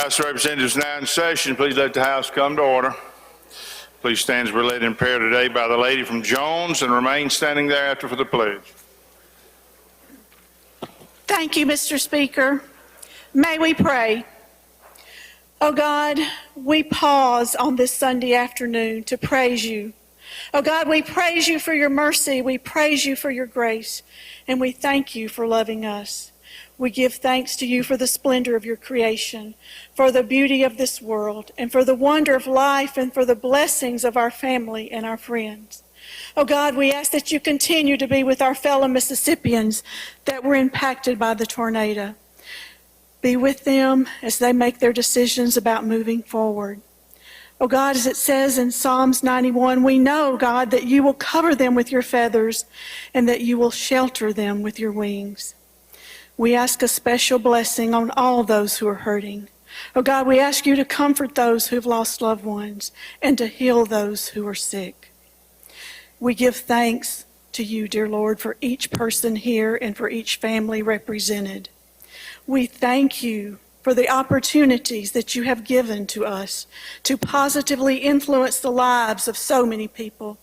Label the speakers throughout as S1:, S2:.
S1: House of Representatives now in session. Please let the House come to order. Please stand as we're led in prayer today by the lady from Jones and remain standing thereafter for the pledge.
S2: Thank you, Mr. Speaker. May we pray. Oh God, we pause on this Sunday afternoon to praise you. Oh God, we praise you for your mercy. We praise you for your grace. And we thank you for loving us. We give thanks to you for the splendor of your creation, for the beauty of this world, and for the wonder of life, and for the blessings of our family and our friends. Oh God, we ask that you continue to be with our fellow Mississippians that were impacted by the tornado. Be with them as they make their decisions about moving forward. Oh God, as it says in Psalms 91, we know, God, that you will cover them with your feathers and that you will shelter them with your wings. We ask a special blessing on all those who are hurting. Oh God, we ask you to comfort those who've lost loved ones and to heal those who are sick. We give thanks to you, dear Lord, for each person here and for each family represented. We thank you for the opportunities that you have given to us to positively influence the lives of so many people.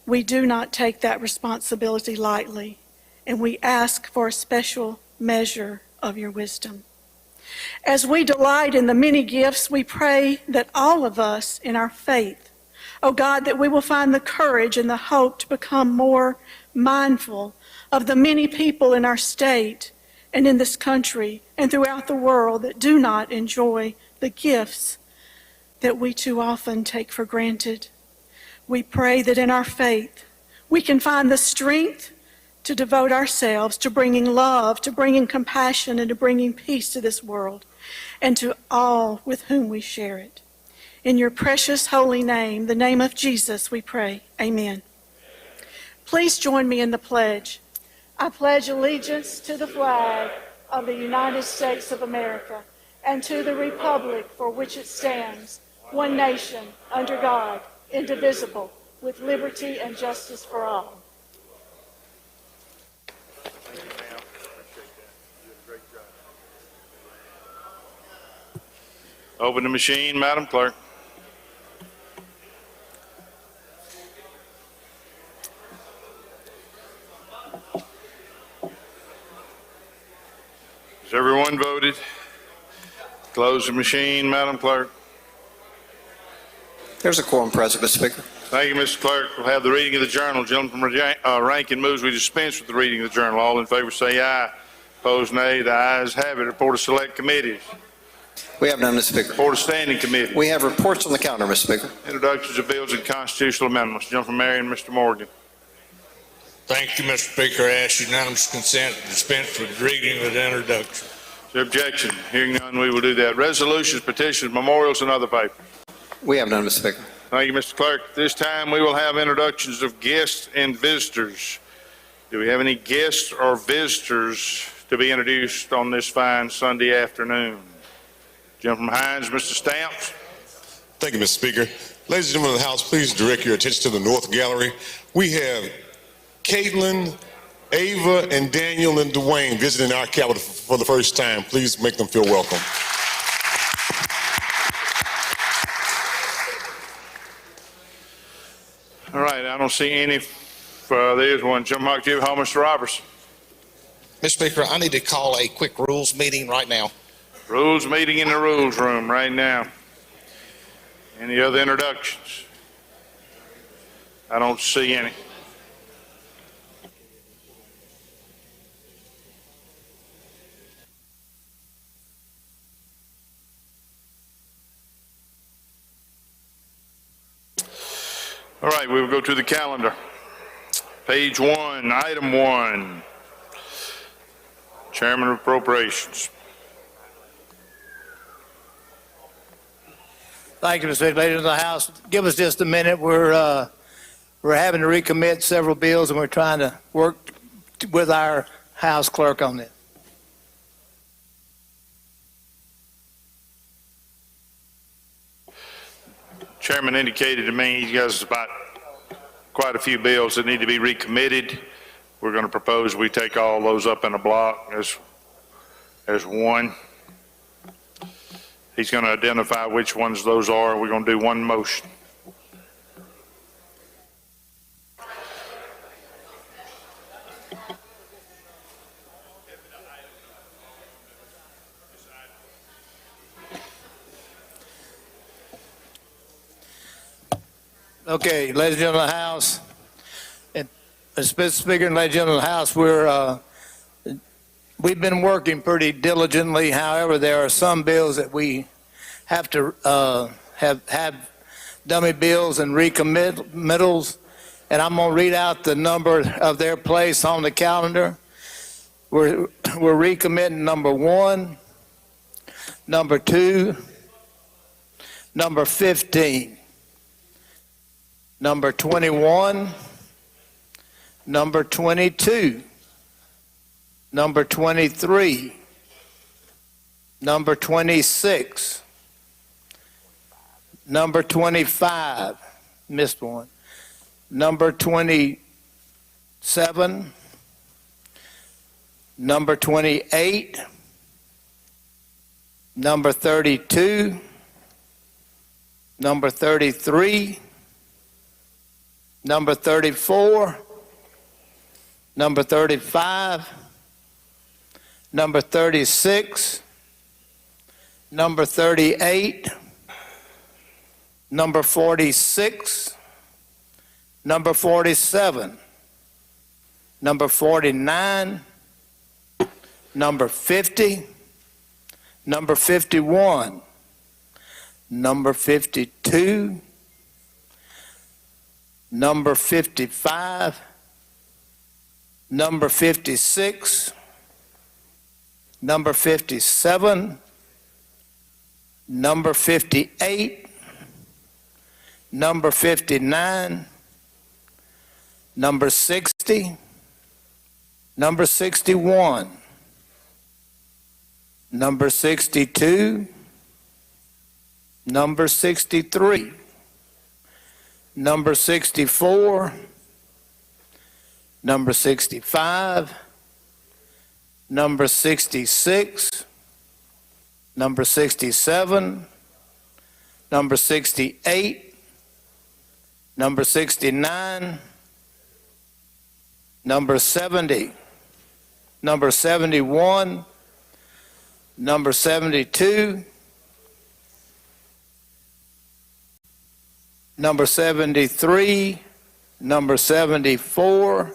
S2: We do not take that responsibility lightly, and we ask for a special measure of your wisdom. As we delight in the many gifts, we pray that all of us in our faith, oh God, that we will find the courage and the hope to become more mindful of the many people in our state and in this country and throughout the world that do not enjoy the gifts that we too often take for granted. We pray that in our faith, we can find the strength to devote ourselves to bringing love, to bringing compassion, and to bringing peace to this world and to all with whom we share it. In your precious holy name, the name of Jesus, we pray. Amen. Please join me in the pledge. I pledge allegiance to the flag of the United States of America and to the republic for which it stands, one nation, under God, indivisible, with liberty and justice for all.
S1: Open the machine, Madam Clerk. Has everyone voted? Close the machine, Madam Clerk.
S3: There's a quorum present, Mr. Speaker.
S1: Thank you, Mr. Clerk. We'll have the reading of the journal. Gentleman from Rankin moves we dispense with the reading of the journal. All in favor say aye. Opposed nay. The ayes have it. Report of select committees.
S3: We have none, Mr. Speaker.
S1: Report of standing committee.
S3: We have reports on the calendar, Mr. Speaker.
S1: Introductions of bills and constitutional amendments. Gentleman from Marion, Mr. Morgan.
S4: Thank you, Mr. Speaker. I ask unanimous consent to dispense with reading of the introduction.
S1: Is there objection? Hearing none, we will do that. Resolutions, petitions, memorials, and other papers.
S3: We have none, Mr. Speaker.
S1: Thank you, Mr. Clerk. This time we will have introductions of guests and visitors. Do we have any guests or visitors to be introduced on this fine Sunday afternoon? Gentleman from Hines, Mr. Stamps.
S5: Thank you, Mr. Speaker. Ladies and gentlemen of the House, please direct your attention to the North Gallery. We have Caitlin, Ava, and Daniel and Dwayne visiting our capital for the first time. Please make them feel welcome.
S1: All right, I don't see any. There's one. Jim Huck, do you have home, Mr. Robertson?
S6: Mr. Speaker, I need to call a quick rules meeting right now.
S1: Rules meeting in the rules room right now. Any other introductions? I don't see any. All right, we will go to the calendar. Page 1, item 1. Chairman of Appropriations.
S7: Thank you, Mr. Speaker. Ladies of the House, give us just a minute. We're having to recommit several bills, and we're trying to work with our House clerk on this.
S1: Chairman indicated to me he has about quite a few bills that need to be recommitted. We're going to propose we take all those up in a block as one. He's going to identify which ones those are. We're going to do one motion.
S7: Okay, ladies and gentlemen of the House, and Mr. Speaker and ladies and gentlemen of the House, we've been working pretty diligently. However, there are some bills that we have to have dummy bills and recommittals, and I'm going to read out the number of their place on the calendar. We're recommitting number 1, number 2, number 15. Number 21, number 22, number 23, number 26, number 25, missed one, number 27, number 28, number 32, number 33, number 34, number 35, number 36, number 38, number 46, number 47, number 49, number 50, number 51, number 52, number 55, number 56, number 57, number 58, number 59, number 60, number 61, number 62, number 63, number 64, number 65, number 66, number 67, number 68, number 69, number 70, number 71, number 72, number 73, number 74,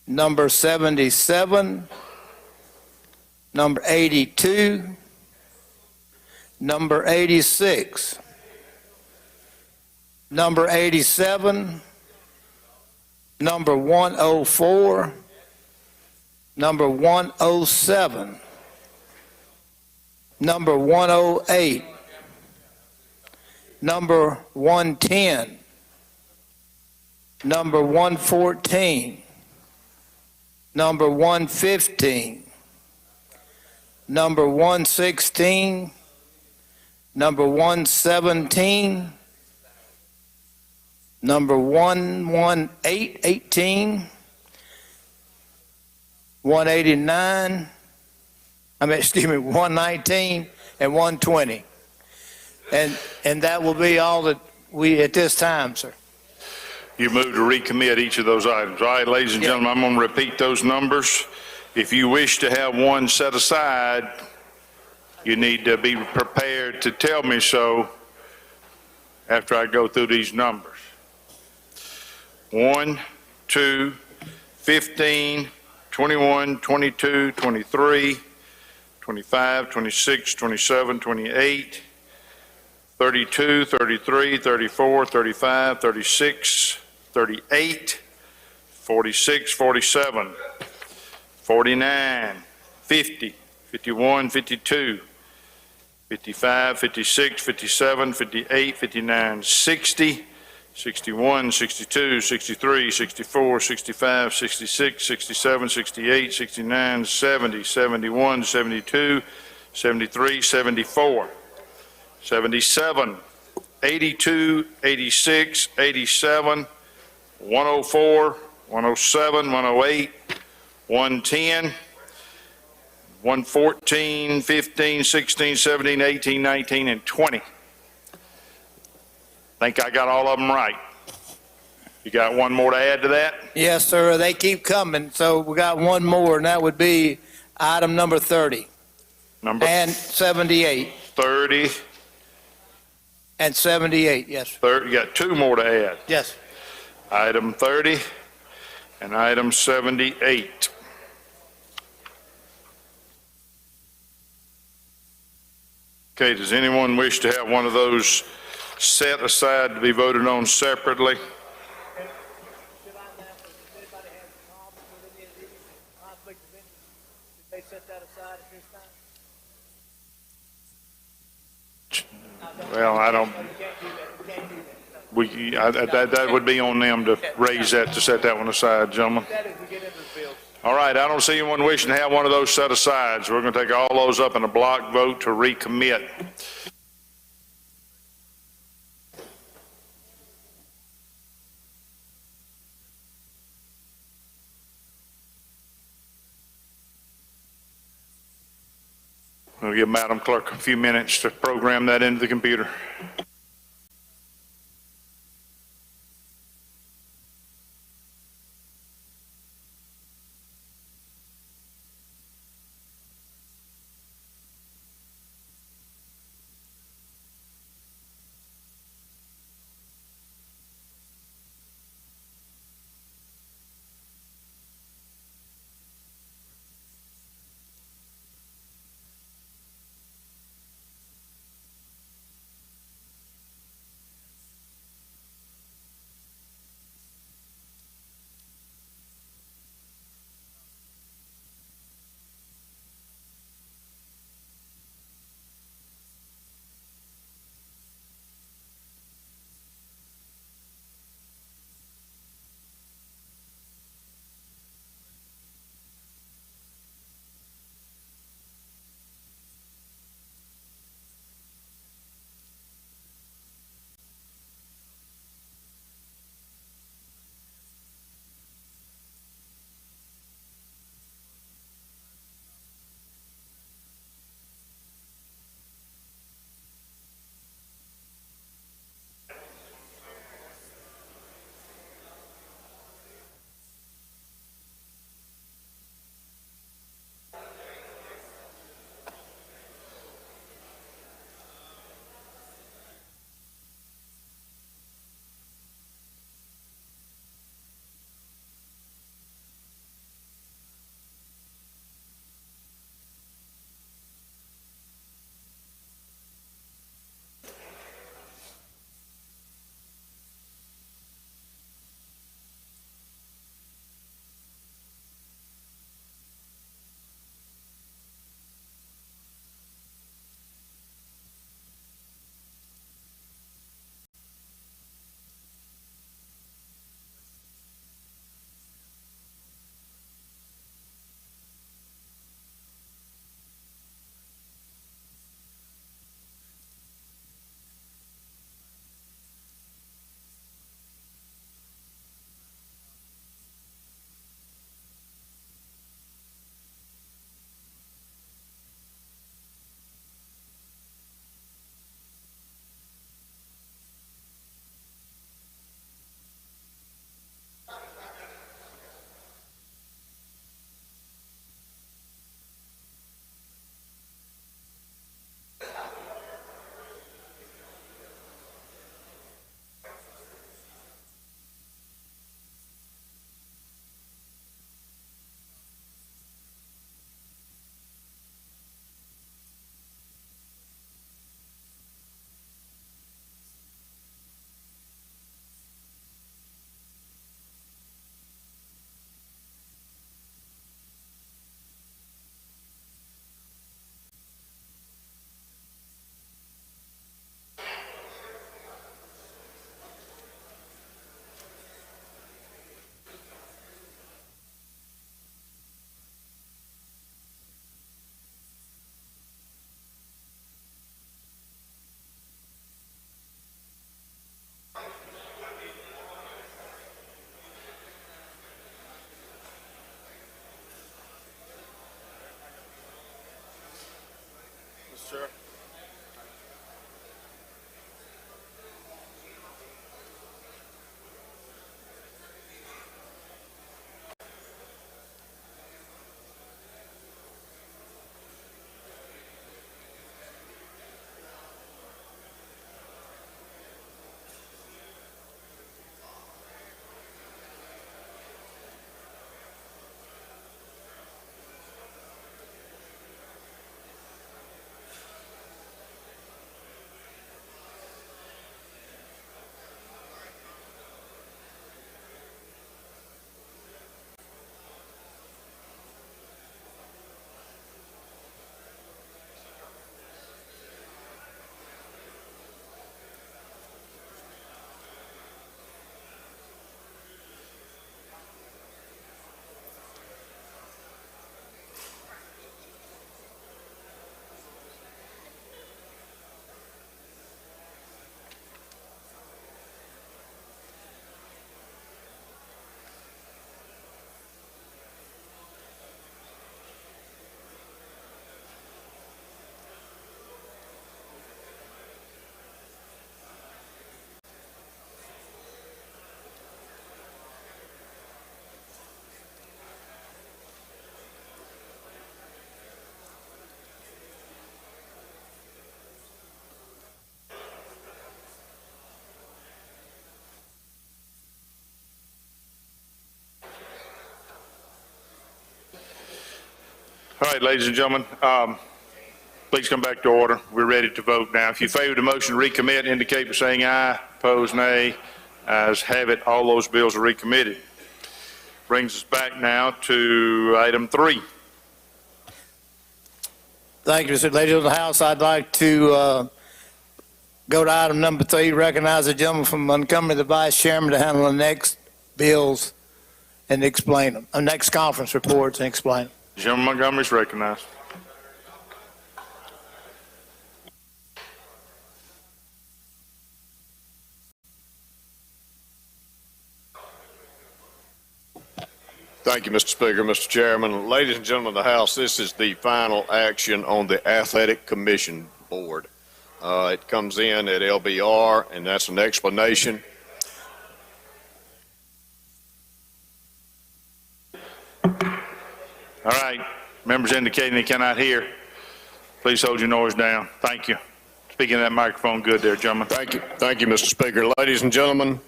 S7: number 77, number 82, number 86, number 87, number 104, number 107, number 108, number 110, number 114, number 115, number 116, number 117, number 118, 189, 119, and 120. And that will be all that we, at this time, sir.
S1: You move to recommit each of those items. All right, ladies and gentlemen, I'm going to repeat those numbers. If you wish to have one set aside, you need to be prepared to tell me so after I go through these numbers. 1, 2, 15, 21, 22, 23, 25, 26, 27, 28, 32, 33, 34, 35, 36, 38, 46, 47, 49, 50, 51, 52, 55, 56, 57, 58, 59, 60, 61, 62, 63, 64, 65, 66, 67, 68, 69, 70, 71, 72, 73, 74, 77, 82, 86, 87, 104, 107, 108, 110, 114, 15, 16, 17, 18, 19, and 20. Think I got all of them right. You got one more to add to that?
S7: Yes, sir, they keep coming, so we got one more, and that would be item number 30
S1: Number
S7: and 78.
S1: 30,
S7: And 78, yes,
S1: 30, you got two more to add.
S7: yes.
S1: Item 30 and item 78. Okay, does anyone wish to have one of those set aside to be voted on separately? Well, I don't, that would be on them to raise that, to set that one aside, gentlemen. All right, I don't see anyone wishing to have one of those set aside, so we're going to take all those up in a block vote to recommit. We'll give Madam Clerk a few minutes to program that into the computer. right, ladies and gentlemen, please come back to order. We're ready to vote now. If you favor the motion to recommit, indicate by saying aye. Opposed, nay. Ayes have it. All those bills are recommitted. Brings us back now to item 3.
S7: Thank you, Mr. Ladies of the House. I'd like to go to item number 3, recognize the gentleman from Montgomery, the Vice Chairman, to handle the next bills and explain them, next conference reports and explain them.
S1: Gentleman Montgomery is recognized.
S8: Thank you, Mr. Speaker, Mr. Chairman. Ladies and gentlemen of the House, this is the final action on the Athletic Commission Board. It comes in at LBR, and that's an explanation.
S1: All right. Members indicating they cannot hear. Please hold your noise down. Thank you. Speaking of that microphone, good there, gentlemen.
S8: Thank you, Mr. Speaker. Ladies and gentlemen,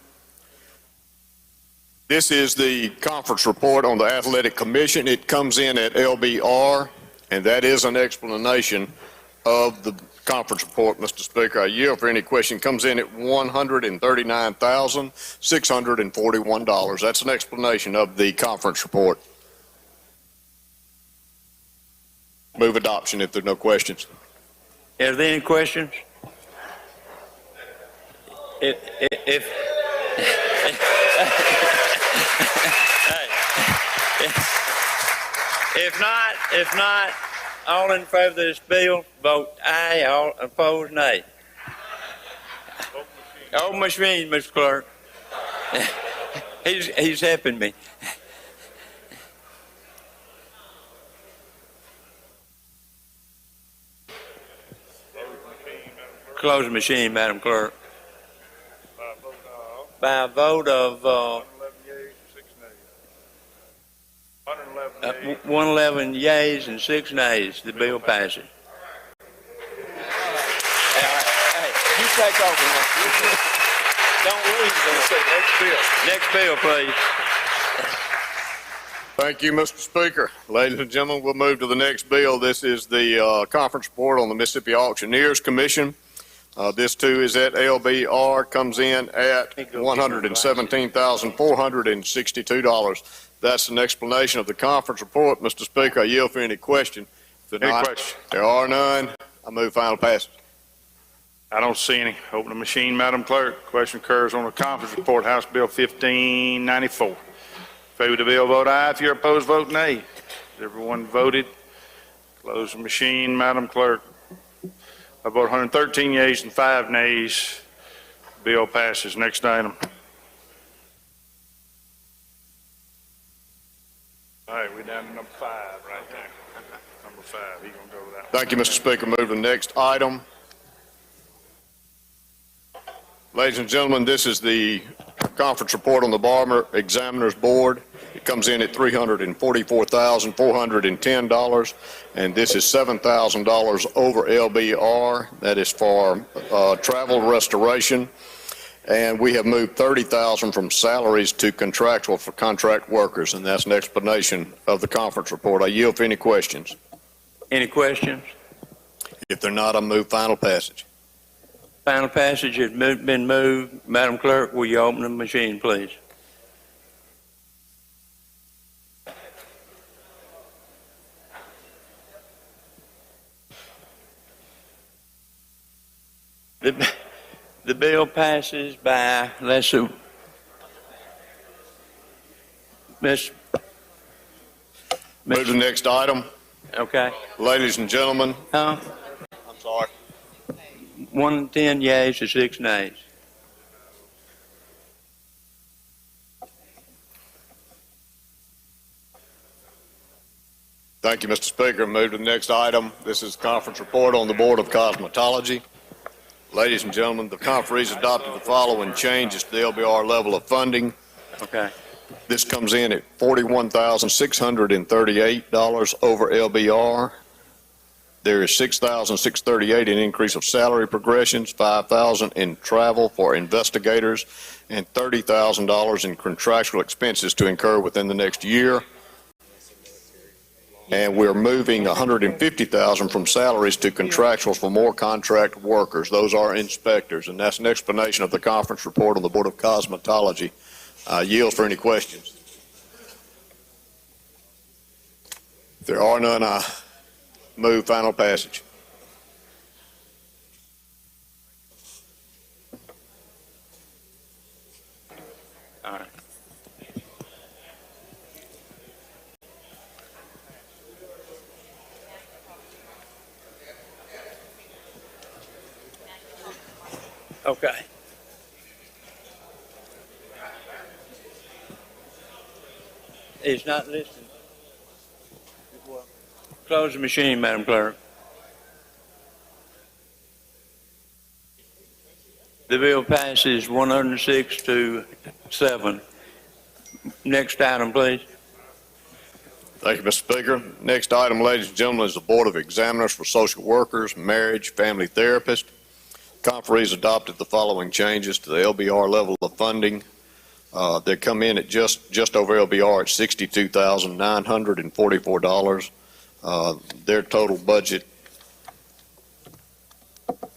S8: this is the conference report on the Athletic Commission. It comes in at LBR, and that is an explanation of the conference report, Mr. Speaker. I yield for any question. Comes in at $139,641. That's an explanation of the conference report. Move adoption if there are no questions.
S9: Are there any questions? If if not, all in favor of this bill, vote aye. All opposed, nay. Old machine, Mr. Clerk. He's helping me. Close the machine, Madam Clerk. By a vote of 111 yeas and 6 nays, the bill passes. Hey, you take over. Don't leave. Next bill, please.
S8: Thank you, Mr. Speaker. Ladies and gentlemen, we'll move to the next bill. This is the conference report on the Mississippi Auctioneers Commission. This too is at LBR, comes in at $117,462. That's an explanation of the conference report. Mr. Speaker, I yield for any question.
S1: Any question?
S8: There are none. I move final passage.
S1: I don't see any. Open the machine, Madam Clerk. Question occurs on the conference report, House Bill 1594. Favor the bill, vote aye. If you're opposed, vote nay. Everyone voted. Close the machine, Madam Clerk. I vote 113 yeas and 5 nays. Bill passes. Next item. All right, we're down to number 5 right there. Number 5. He's going to go with that.
S8: Thank you, Mr. Speaker. Move to the next item. Ladies and gentlemen, this is the conference report on the Bar Examiners Board. It comes in at $344,410, and this is $7,000 over LBR. That is for travel restoration, and we have moved $30,000 from salaries to contractual for contract workers, and that's an explanation of the conference report. I yield for any questions.
S9: Any questions?
S8: If they're not, I move final passage.
S9: Final passage has been moved. Madam Clerk, will you open the machine, please? The bill passes by, let's see,
S8: Move to the next item.
S9: okay.
S8: Ladies and gentlemen,
S9: Huh?
S8: I'm sorry.
S9: 110 yeas to 6 nays.
S8: Thank you, Mr. Speaker. Move to the next item. This is the conference report on the Board of Cosmetology. Ladies and gentlemen, the conferees adopted the following changes to the LBR level of funding.
S9: Okay.
S8: This comes in at $41,638 over LBR. There is $6,638 in increase of salary progressions, $5,000 in travel for investigators, and $30,000 in contractual expenses to incur within the next year. and we're moving $150,000 from salaries to contractuals for more contract workers. Those are inspectors, and that's an explanation of the conference report on the Board of Cosmetology. Yield for any questions. If there are none, I move final passage.
S9: All right. Okay. It's not listed. Close the machine, Madam Clerk. The bill passes 106 to 7. Next item, please.
S8: Thank you, Mr. Speaker. Next item, ladies and gentlemen, is the Board of Examiners for Social Workers, Marriage, Family Therapists. Conferees adopted the following changes to the LBR level of funding. They come in at just over LBR at $62,944. Their total budget,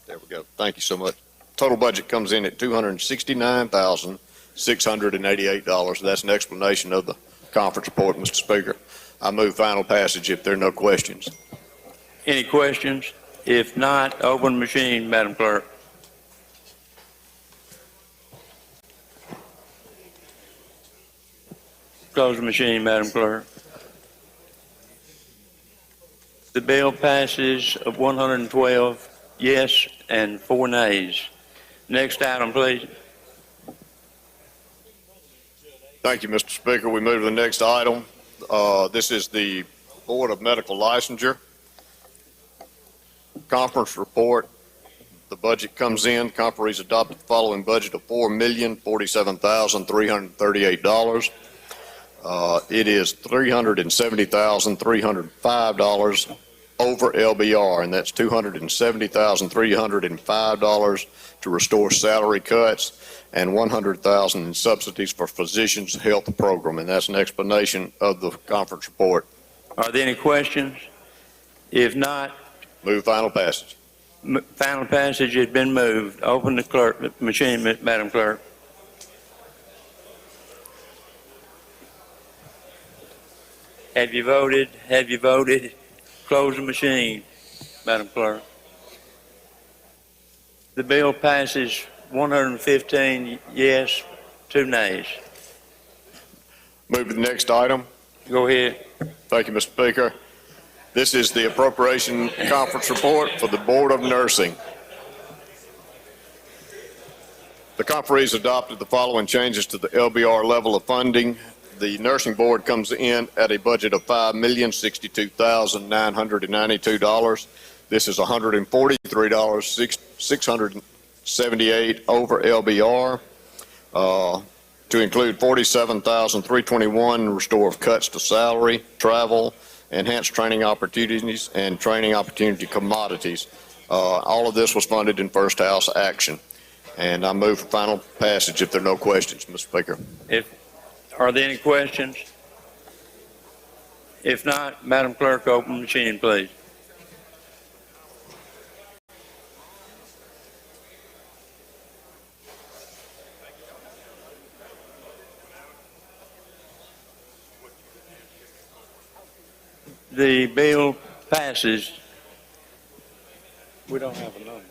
S8: there we go. Thank you so much. Total budget comes in at $269,688. That's an explanation of the conference report, Mr. Speaker. I move final passage if there are no questions.
S9: Any questions? If not, open machine, Madam Clerk. Close the machine, Madam Clerk. The bill passes of 112 yes and 4 nays. Next item, please.
S8: Thank you, Mr. Speaker. We move to the next item. This is the Board of Medical Licensure. Conference report. The budget comes in. Conferees adopted the following budget of $4,047,338. It is $370,305 over LBR, and that's $270,305 to restore salary cuts and $100,000 in subsidies for physicians' health program, and that's an explanation of the conference report.
S9: Are there any questions? If not,
S8: Move final passage.
S9: final passage has been moved. Open the machine, Madam Clerk. Have you voted? Have you voted? Close the machine, Madam Clerk. The bill passes 115 yes, 2 nays.
S8: Move to the next item.
S9: Go ahead.
S8: Thank you, Mr. Speaker. This is the appropriation conference report for the Board of Nursing. The conferees adopted the following changes to the LBR level of funding. The nursing board comes in at a budget of $5,062,992. This is $143,678 over LBR. To include $47,321 restore of cuts to salary, travel, enhanced training opportunities, and training opportunity commodities. All of this was funded in first house action. And I move for final passage if there are no questions, Mr. Speaker.
S9: Are there any questions? If not, Madam Clerk, open the machine, please. The bill passes. We don't have a number.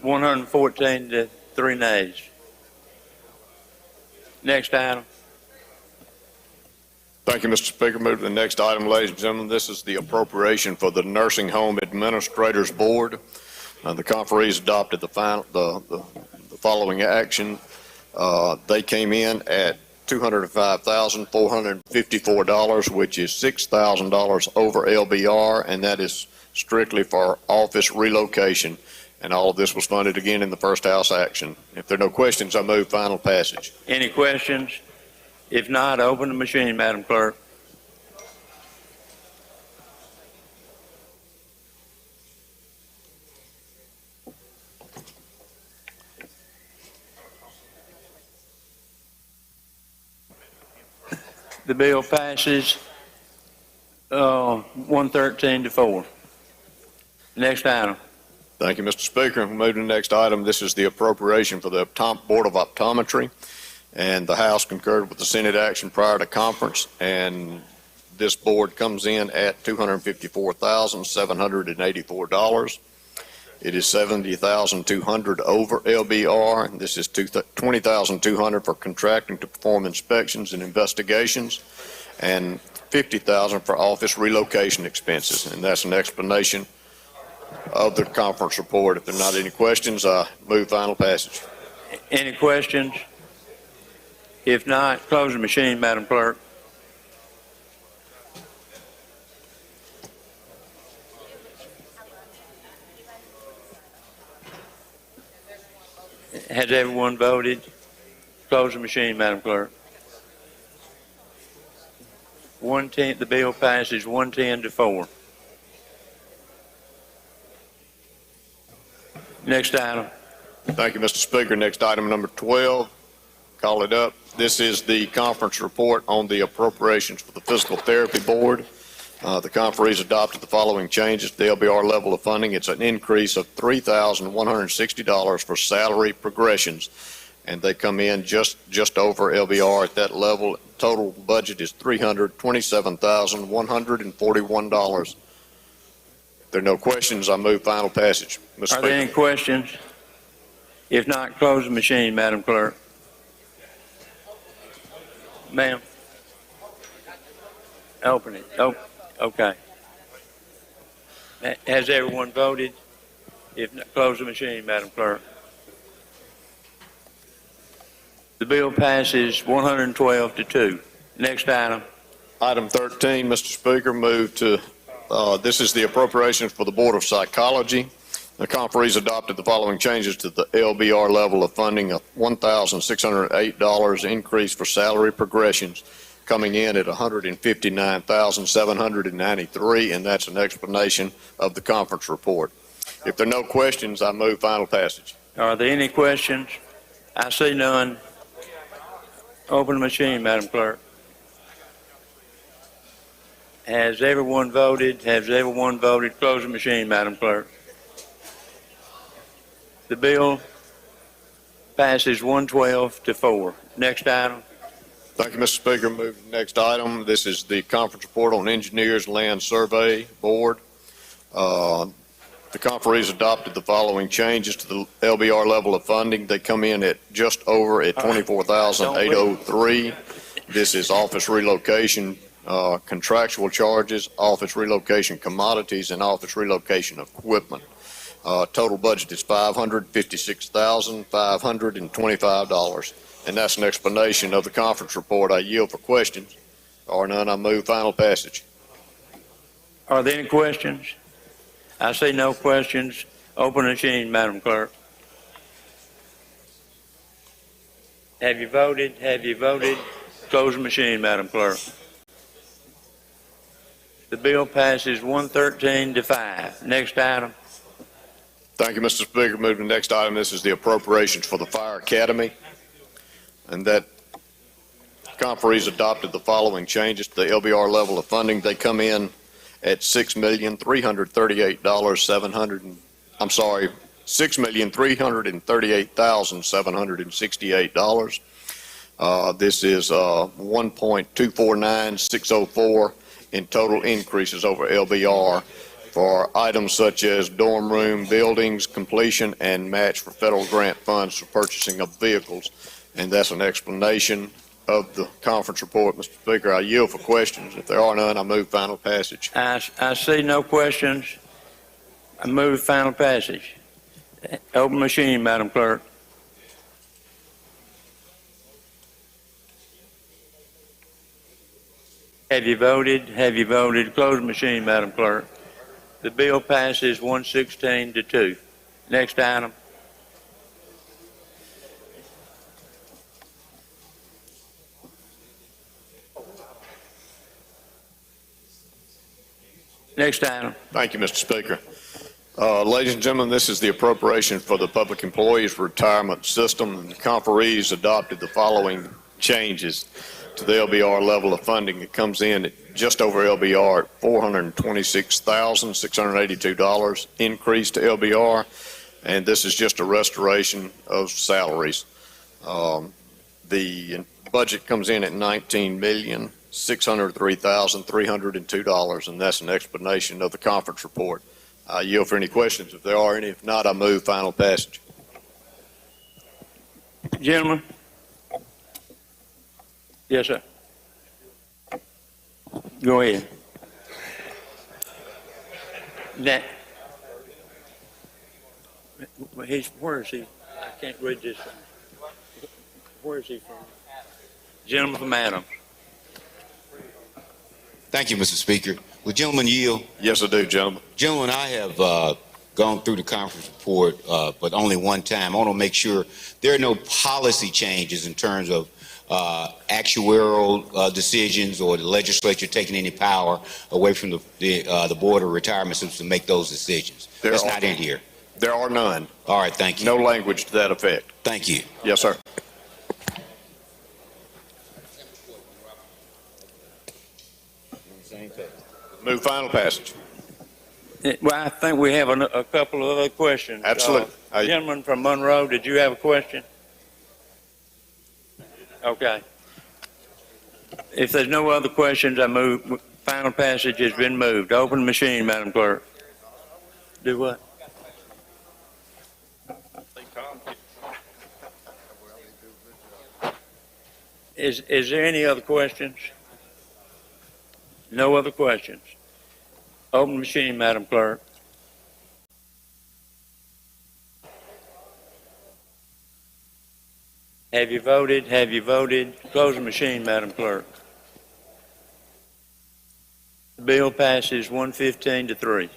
S9: 114 to 3 nays. Next item.
S8: Thank you, Mr. Speaker. Move to the next item, ladies and gentlemen. This is the appropriation for the Nursing Home Administrators Board. The conferees adopted the following action. They came in at $205,454, which is $6,000 over LBR, and that is strictly for office relocation. And all of this was funded again in the first house action. If there are no questions, I move final passage.
S9: Any questions? If not, open the machine, Madam Clerk. The bill passes 113 to 4. Next item.
S8: Thank you, Mr. Speaker. We move to the next item. This is the appropriation for the Board of Optometry, and the House concurred with the Senate action prior to conference, and this board comes in at $254,784. It is $70,200 over LBR, and this is $20,200 for contracting to perform inspections and investigations, and $50,000 for office relocation expenses, and that's an explanation of the conference report. If there are not any questions, I move final passage.
S9: Any questions? If not, close the machine, Madam Clerk. Has everyone voted? Close the machine, Madam Clerk. 110, the bill passes 110 to 4. Next item.
S8: Thank you, Mr. Speaker. Next item, number 12, call it up. This is the conference report on the appropriations for the Physical Therapy Board. The conferees adopted the following changes to the LBR level of funding. It's an increase of $3,160 for salary progressions, and they come in just over LBR at that level. Total budget is $327,141. If there are no questions, I move final passage. Mr.
S9: Are
S8: Speaker.
S9: there any questions? If not, close the machine, Madam Clerk. Ma'am. Open it. Oh, okay. Has everyone voted? If not, close the machine, Madam Clerk. The bill passes 112 to 2. Next item.
S8: Item 13, Mr. Speaker, move to, this is the appropriation for the Board of Psychology. The conferees adopted the following changes to the LBR level of funding: a $1,608 increase for salary progressions, coming in at $159,793, and that's an explanation of the conference report. If there are no questions, I move final passage.
S9: Are there any questions? I see none. Open the machine, Madam Clerk. Has everyone voted? Has everyone voted? Close the machine, Madam Clerk. The bill passes 112 to 4. Next item.
S8: Thank you, Mr. Speaker. Move to the next item. This is the conference report on Engineers Land Survey Board. The conferees adopted the following changes to the LBR level of funding. They come in at just over at $24,803. This is office relocation contractual charges, office relocation commodities, and office relocation equipment. Total budget is $556,525, and that's an explanation of the conference report. I yield for questions. Are none, I move final passage.
S9: Are there any questions? I see no questions. Open the machine, Madam Clerk. Have you voted? Have you voted? Close the machine, Madam Clerk. The bill passes 113 to 5. Next item.
S8: Thank you, Mr. Speaker. Move to the next item. This is the appropriations for the Fire Academy, and that conferees adopted the following changes to the LBR level of funding. They come in at $6,338,768. This is 1.249604 in total increases over LBR for items such as dorm room buildings, completion, and match for federal grant funds for purchasing of vehicles. And that's an explanation of the conference report. Mr. Speaker, I yield for questions. If there are none, I move final passage.
S9: I see no questions. I move final passage. Open machine, Madam Clerk. Have you voted? Have you voted? Close the machine, Madam Clerk. The bill passes 116 to 2. Next item. Next item.
S8: Thank you, Mr. Speaker. Ladies and gentlemen, this is the appropriation for the Public Employees Retirement System. And the conferees adopted the following changes to the LBR level of funding. It comes in at just over LBR at $426,682 increase to LBR, and this is just a restoration of salaries. The budget comes in at $19,603,302, and that's an explanation of the conference report. I yield for any questions if there are any. If not, I move final passage.
S9: Gentlemen? Yes, sir. Go ahead. That, where is he? I can't read this. Where is he from? Gentleman from Adams.
S10: Thank you, Mr. Speaker. Will gentlemen yield?
S8: Yes, I do, gentlemen.
S10: Gentlemen, I have gone through the conference report, but only one time. I want to make sure there are no policy changes in terms of actuarial decisions or the legislature taking any power away from the Board of Retirement Systems to make those decisions. That's not in here.
S8: There are none.
S10: All right, thank you.
S8: No language to that effect.
S10: Thank you.
S8: Yes, sir. Move final passage.
S9: Well, I think we have a couple of other questions.
S8: Absolutely.
S9: Gentleman from Monroe, did you have a question? Okay. If there's no other questions, I move, final passage has been moved. Open the machine, Madam Clerk. Do what? Is there any other questions? No other questions. Open the machine, Madam Clerk. Have you voted? Have you voted? Close the machine, Madam Clerk. The bill passes 115 to 3.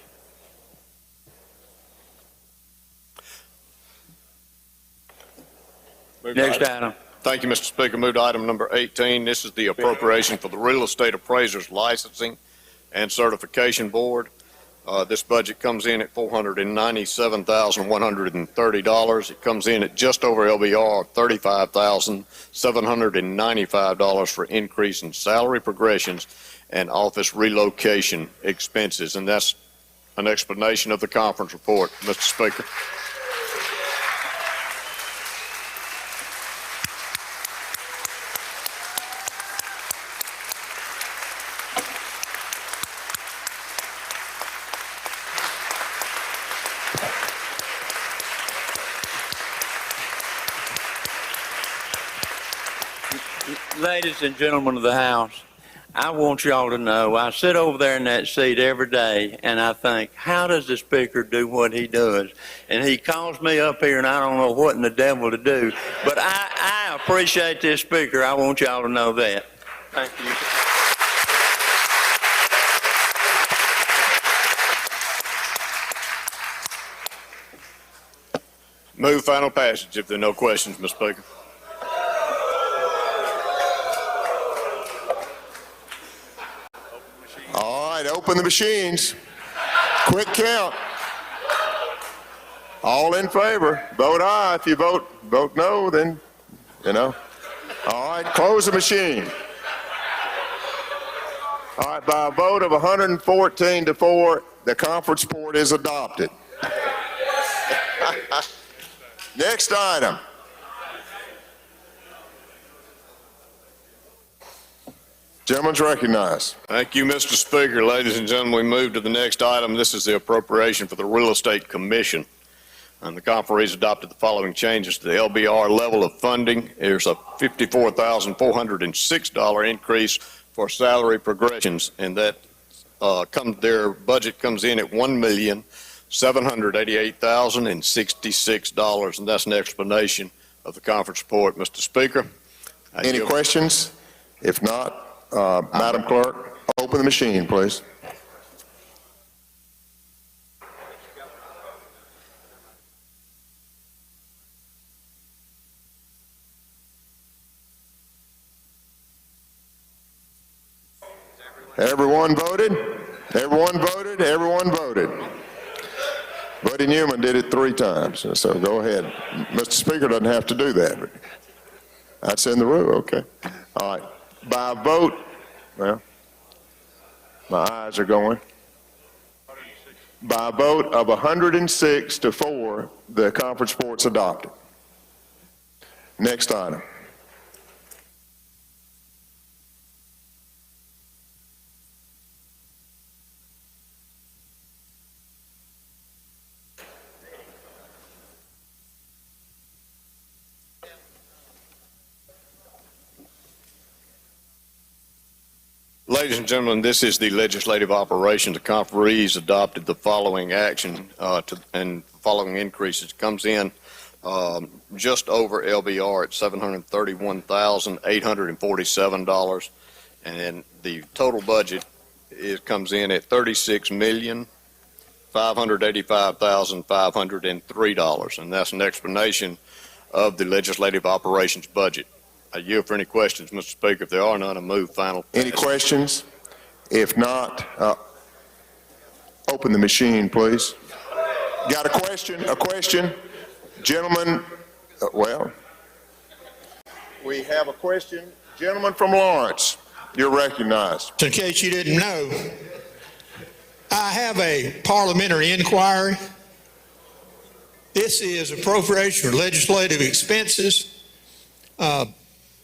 S9: Next item.
S8: Thank you, Mr. Speaker. Move to item number 18. This is the appropriation for the Real Estate Appraisers Licensing and Certification Board. This budget comes in at $497,130. It comes in at just over LBR, $35,795 for increase in salary progressions and office relocation expenses. And that's an explanation of the conference report, Mr. Speaker.
S9: Ladies and gentlemen of the House, I want y'all to know, I sit over there in that seat every day and I think, how does the Speaker do what he does? And he calls me up here and I don't know what in the devil to do. But I appreciate this Speaker. I want y'all to know that. Thank you.
S8: Move final passage if there are no questions, Mr. Speaker.
S5: All right, open the machines. Quick count. All in favor, vote aye. If you vote no, then, All right, close the machine. All right, by a vote of 114 to 4, the conference report is adopted. Next item. Gentleman's recognized.
S8: Thank you, Mr. Speaker. Ladies and gentlemen, we move to the next item. This is the appropriation for the Real Estate Commission. And the conferees adopted the following changes to the LBR level of funding. There's a $54,406 increase for salary progressions, and that their budget comes in at $1,788,066, and that's an explanation of the conference report, Mr. Speaker.
S5: Any questions? If not, Madam Clerk, open the machine, please. Everyone voted? Everyone voted? Everyone voted. Buddy Newman did it 3 times, so go ahead. Mr. Speaker doesn't have to do that. That's in the rule, okay. All right.
S11: By a vote, well, my eyes are going. By a vote of 106 to 4, the conference report's adopted. Next item.
S8: Ladies and gentlemen, this is the legislative operation. The conferees adopted the following action and following increases. Comes in just over LBR at $731,847, and then the total budget comes in at $36,585,503, and that's an explanation of the legislative operations budget. I yield for any questions, Mr. Speaker. If there are none, I move final passage.
S11: Any questions? If not, open the machine, please. Got a question? A question? Gentlemen, well, we have a question. Gentleman from Lawrence, you're recognized.
S12: In case you didn't know, I have a parliamentary inquiry. This is appropriation for legislative expenses.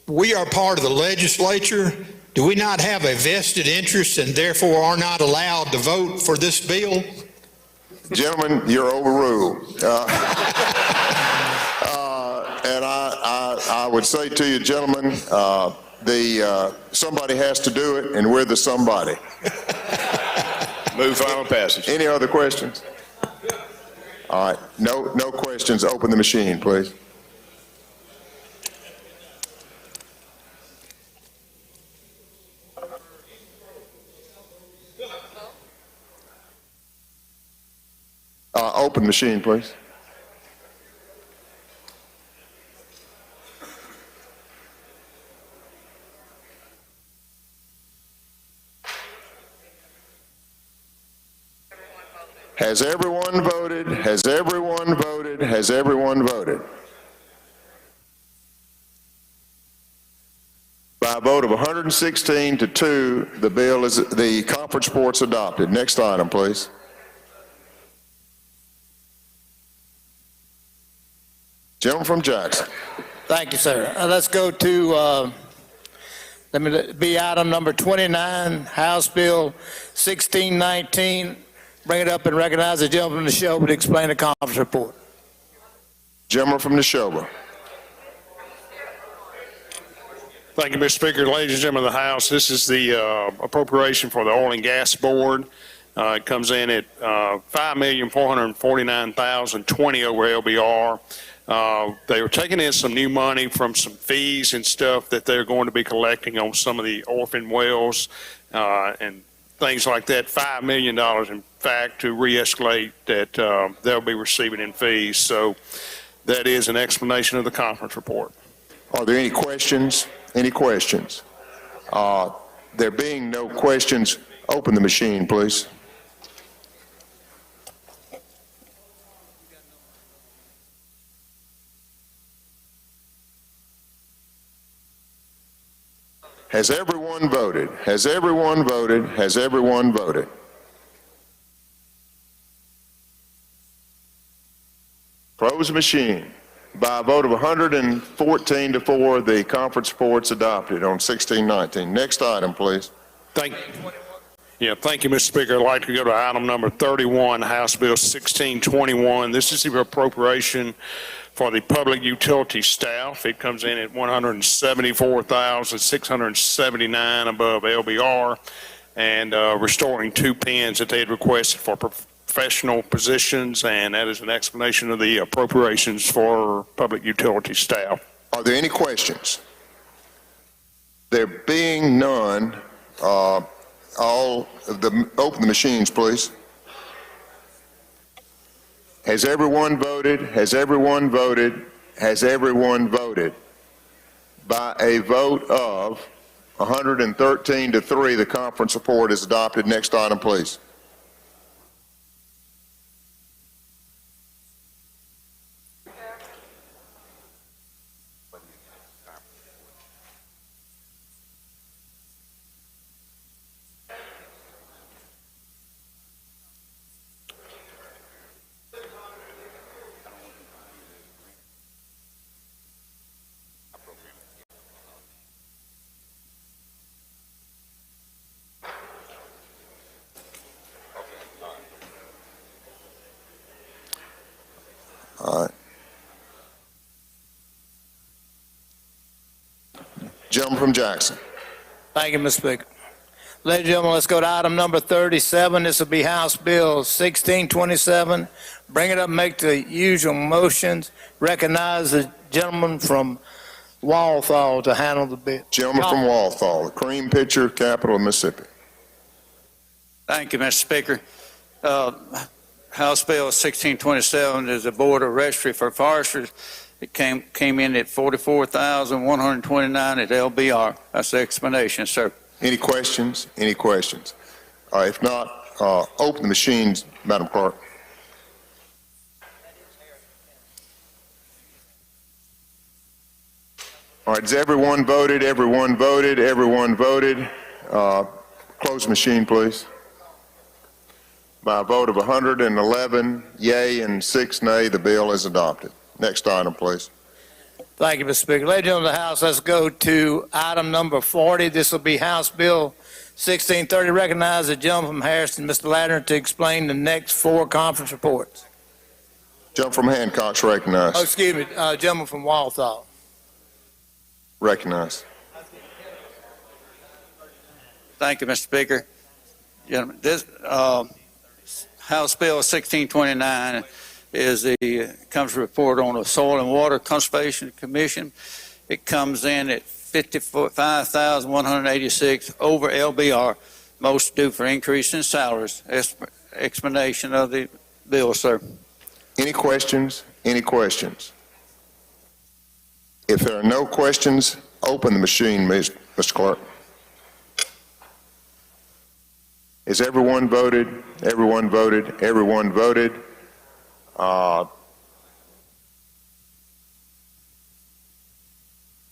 S12: We are part of the legislature. Do we not have a vested interest and therefore are not allowed to vote for this bill?
S11: Gentlemen, you're overruled. And I would say to you, gentlemen, somebody has to do it, and we're the somebody.
S8: Move final passage.
S11: Any other questions? All right, no questions. Open the machine, please. Open machine, please. Has everyone voted? Has everyone voted? Has everyone voted? By a vote of 116 to 2, the conference report's adopted. Next item, please. Gentleman from Jackson.
S7: Thank you, sir. Let's go to, item number 29, House Bill 1619. Bring it up and recognize the gentleman from the show to explain the conference report.
S11: Gentleman from Neshoba.
S1: Thank you, Mr. Speaker. Ladies and gentlemen of the House, this is the appropriation for the Oil and Gas Board. It comes in at $5,449,020 over LBR. They were taking in some new money from some fees and stuff that they're going to be collecting on some of the orphan wells and things like that. $5 million, in fact, to re-escalate that they'll be receiving in fees. So that is an explanation of the conference report.
S11: Are there any questions? Any questions? There being no questions, open the machine, please. Has everyone voted? Has everyone voted? Has everyone voted? Close the machine. By a vote of 114 to 4, the conference report's adopted on 1619. Next item, please.
S1: Thank you, Mr. Speaker. I'd like to go to item number 31, House Bill 1621. This is the appropriation for the public utility staff. It comes in at $174,679 above LBR, and restoring 2 pens that they had requested for professional positions, and that is an explanation of the appropriations for public utility staff.
S11: Are there any questions? There being none, open the machines, please. Has everyone voted? Has everyone voted? Has everyone voted? By a vote of 113 to 3, the conference report is adopted. Next item, please. Gentleman from Jackson.
S7: Thank you, Mr. Speaker. Ladies and gentlemen, let's go to item number 37. This will be House Bill 1627. Bring it up, make the usual motions. Recognize the gentleman from Walthall to handle the bill.
S11: Gentleman from Walthall, the cream pitcher, capital of Mississippi.
S13: Thank you, Mr. Speaker. House Bill 1627 is a board of registry for foresters. It came in at $44,129 at LBR. That's the explanation, sir.
S11: Any questions? Any questions? If not, open the machines, Madam Clerk. All right, has everyone voted? Everyone voted? Everyone voted? Close the machine, please. By a vote of 111 yea and 6 nay, the bill is adopted. Next item, please.
S7: Thank you, Mr. Speaker. Ladies and gentlemen of the House, let's go to item number 40. This will be House Bill 1630. Recognize the gentleman from Harrison, Mr. Ladner, to explain the next 4 conference reports.
S11: Gentleman from Hancock's recognized.
S7: Oh, excuse me, gentleman from Walthall.
S11: Recognized.
S13: Thank you, Mr. Speaker. Gentlemen, this House Bill 1629 is the conference report on the Soil and Water Conservation Commission. It comes in at $55,186 over LBR, most due for increase in salaries. Explanation of the bill, sir.
S11: Any questions? Any questions? If there are no questions, open the machine, Mr. Clerk. Has everyone voted? Everyone voted? Everyone voted? By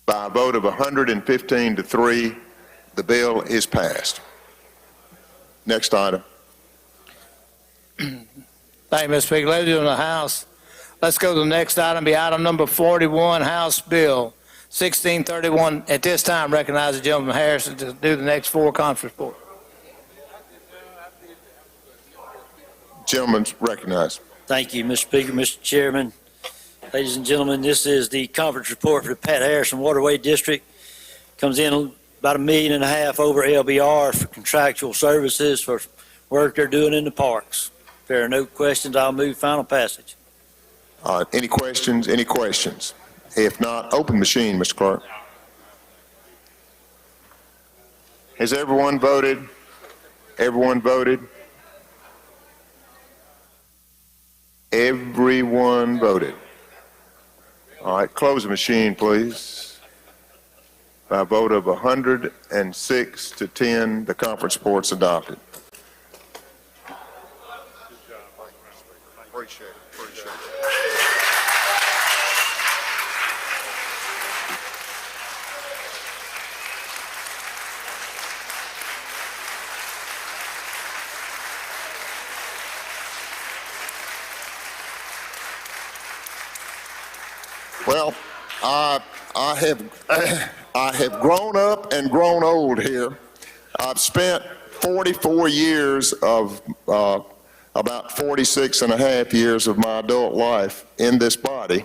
S11: a vote of 115 to 3, the bill is passed. Next item.
S7: Thank you, Mr. Speaker. Ladies and gentlemen of the House, let's go to the next item, be item number 41, House Bill 1631. At this time, recognize the gentleman from Harrison to do the next 4 conference reports.
S11: Gentleman's recognized.
S14: Thank you, Mr. Speaker, Mr. Chairman. Ladies and gentlemen, this is the conference report for the Pat Harrison Waterway District. Comes in about $1.5 million over LBR for contractual services for work they're doing in the parks. If there are no questions, I'll move final passage.
S11: Any questions? Any questions? If not, open machine, Mr. Clerk. Has everyone voted? Everyone voted? Everyone voted. All right, close the machine, please. By a vote of 106 to 10, the conference report's adopted. Appreciate it. Appreciate it. Well, I have grown up and grown old here. I've spent 44 years of about 46 and a half years of my adult life in this body.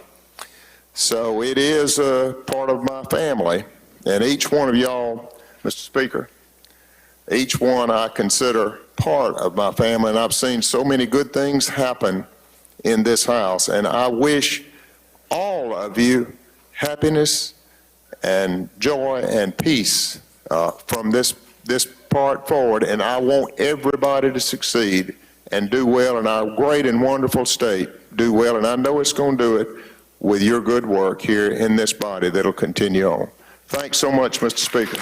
S11: So it is a part of my family. And each one of y'all, Mr. Speaker, each one I consider part of my family. And I've seen so many good things happen in this house. And I wish all of you happiness and joy and peace from this part forward, and I want everybody to succeed and do well in our great and wonderful state, do well, and I know it's going to do it with your good work here in this body that'll continue on. Thanks so much, Mr. Speaker.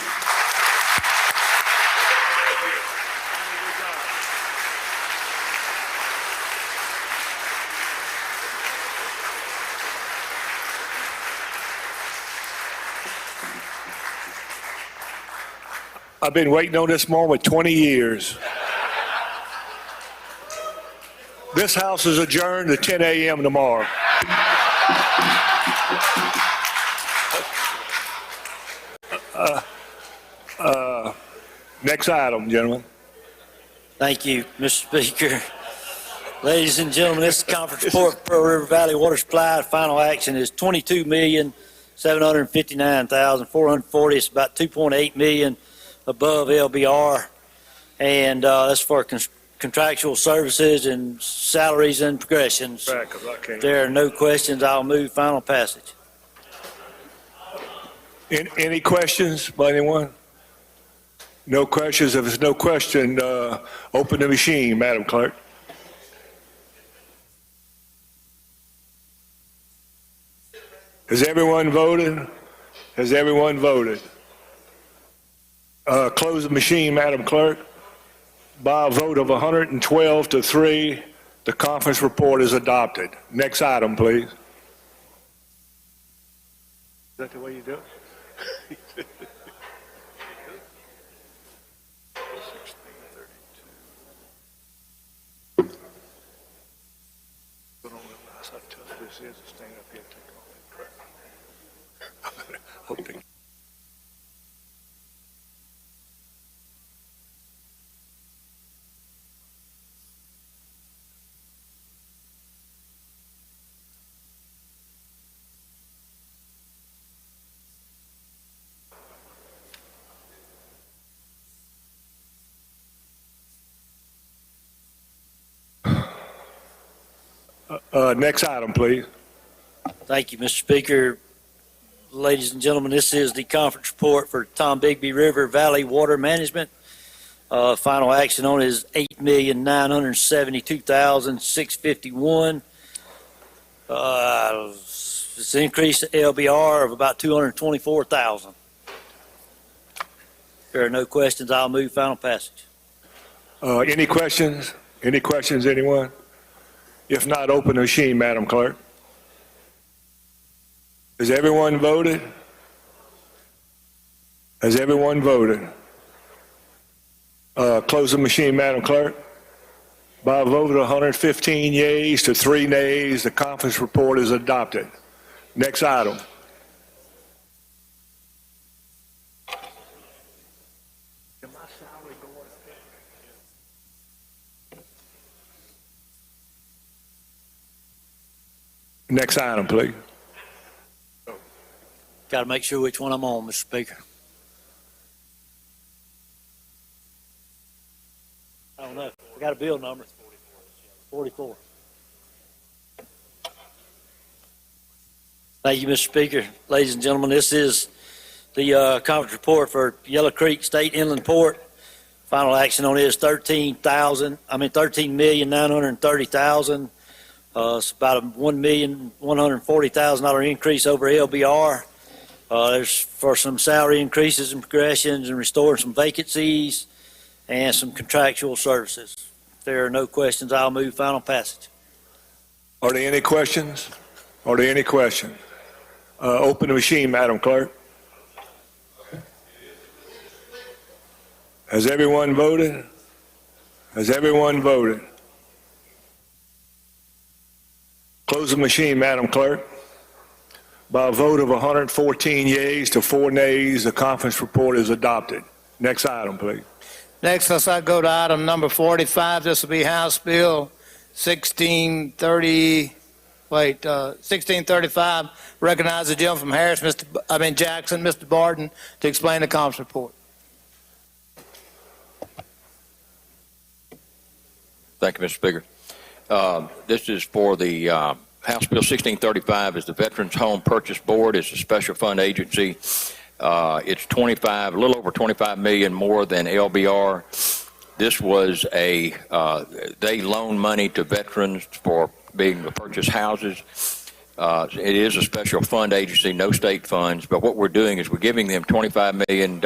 S15: I've been waiting on this moment 20 years. This House is adjourned to 10 a.m. tomorrow. Next item, gentlemen.
S14: Thank you, Mr. Speaker. Ladies and gentlemen, this is the conference report for Pearl River Valley Water Supply. Final action is $22,600,000 $759,440. It's about $2.8 million above LBR. And that's for contractual services and salaries and progressions. If there are no questions, I'll move final passage.
S15: Any questions by anyone? No questions. If there's no question, open the machine, Madam Clerk. Has everyone voted? Has everyone voted? Close the machine, Madam Clerk. By a vote of 112 to 3, the conference report is adopted. Next item, please. Is that the way you do it? Next item, please.
S14: Thank you, Mr. Speaker. Ladies and gentlemen, this is the conference report for Tombigbee River Valley Water Management. Final action on it is $8,972,651. It's an increase to LBR of about $224,000. If there are no questions, I'll move final passage.
S15: Any questions? Any questions, anyone? If not, open the machine, Madam Clerk. Has everyone voted? Has everyone voted? Close the machine, Madam Clerk. By a vote of 115 yeas to 3 nays, the conference report is adopted. Next item. Next item, please.
S14: Got to make sure which one I'm on, Mr. Speaker. I don't know. We got a bill number. 44. Thank you, Mr. Speaker. Ladies and gentlemen, this is the conference report for Yellow Creek State Inland Port. Final action on it is $13,930,000. It's about a $1,140,000 increase over LBR. There's for some salary increases and progressions and restoring some vacancies and some contractual services. If there are no questions, I'll move final passage.
S15: Are there any questions? Are there any questions? Open the machine, Madam Clerk. Has everyone voted? Has everyone voted? Close the machine, Madam Clerk. By a vote of 114 yeas to 4 nays, the conference report is adopted. Next item, please.
S7: Next, let's go to item number 45. This will be House Bill 1635. Recognize the gentleman from Harris, Jackson, Mr. Barton, to explain the conference report.
S16: Thank you, Mr. Speaker. This is for the House Bill 1635 is the Veterans Home Purchase Board. It's a special fund agency. It's a little over $25 million more than LBR. This was they loan money to veterans for being to purchase houses. It is a special fund agency, no state funds, but what we're doing is we're giving them $25 million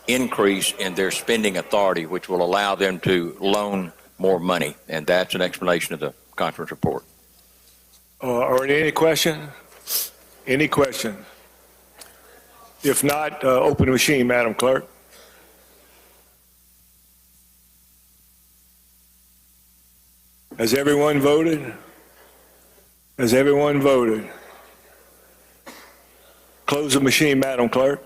S16: increase in their spending authority, which will allow them to loan more money, and that's an explanation of the conference report.
S15: Are there any questions? Any questions? If not, open the machine, Madam Clerk. Has everyone voted? Has everyone voted? Close the machine, Madam Clerk.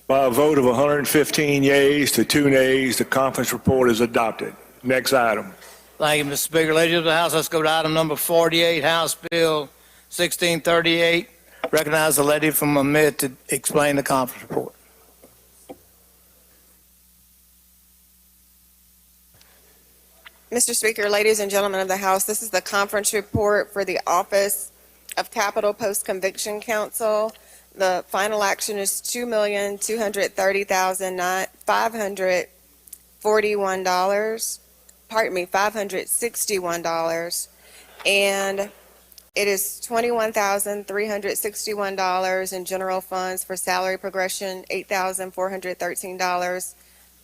S15: By a vote of 115 yeas to 2 nays, the conference report is adopted. Next item.
S7: Thank you, Mr. Speaker. Ladies of the House, let's go to item number 48, House Bill 1638. Recognize the lady from Amid to explain the conference report.
S17: Mr. Speaker, ladies and gentlemen of the House, this is the conference report for the Office of Capital Post-Conviction Counsel. The final action is $561, and it is $21,361 in general funds for salary progression, $8,413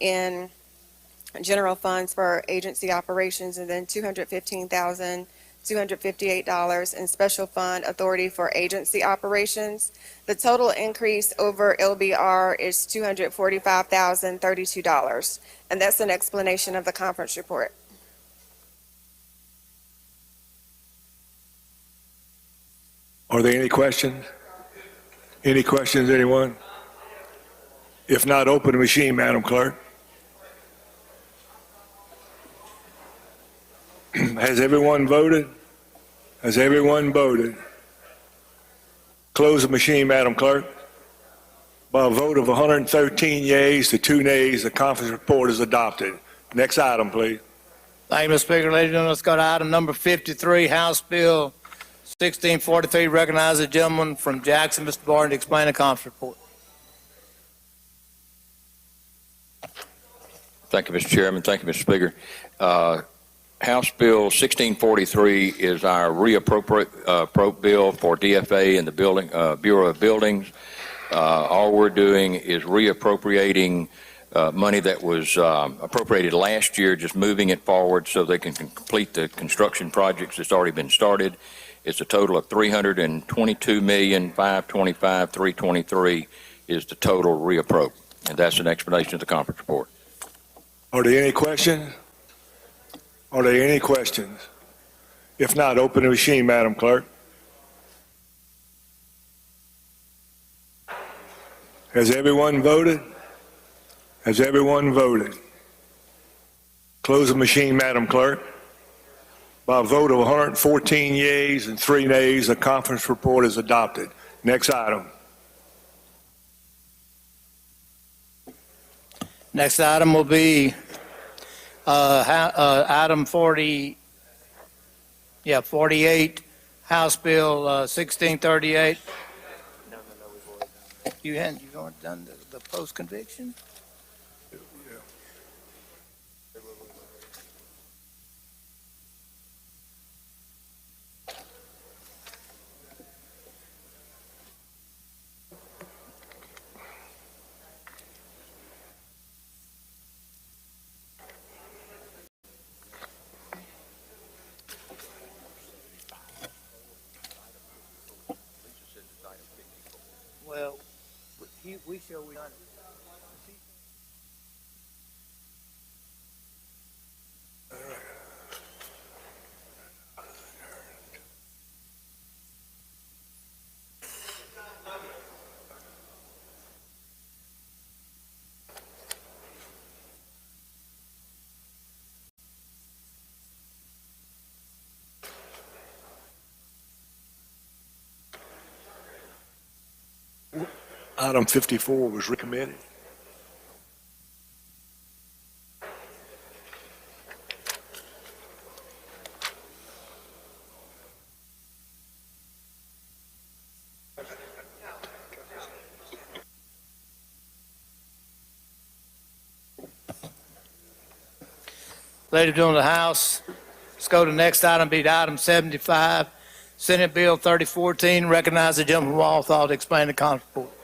S17: in general funds for agency operations, and then $215,258 in special fund authority for agency operations. The total increase over LBR is $245,032, and that's an explanation of the conference report.
S15: Are there any questions? Any questions, anyone? If not, open the machine, Madam Clerk. Has everyone voted? Has everyone voted? Close the machine, Madam Clerk. By a vote of 113 yeas to 2 nays, the conference report is adopted. Next item, please.
S7: Thank you, Mr. Speaker. Ladies and gentlemen, let's go to item number 53, House Bill 1643. Recognize the gentleman from Jackson, Mr. Barton, to explain the conference report.
S16: Thank you, Mr. Chairman. Thank you, Mr. Speaker. House Bill 1643 is our reappropriate bill for DFA and the building Bureau of Buildings. All we're doing is reappropriating money that was appropriated last year, just moving it forward so they can complete the construction projects that's already been started. It's a total of $322,525,323 is the total reappropriate, and that's an explanation of the conference report.
S15: Are there any questions? Are there any questions? If not, open the machine, Madam Clerk. Has everyone voted? Has everyone voted? Close the machine, Madam Clerk. By a vote of 114 yeas and 3 nays, the conference report is adopted. Next item.
S7: Next item will be item 48, House Bill 1638. You haven't done the post-conviction? Well, we show we done it.
S15: Item 54 was recommended.
S7: Ladies and gentlemen of the House, let's go to the next item, be item 75, Senate Bill 3014. Recognize the gentleman from Walthall to explain the conference report.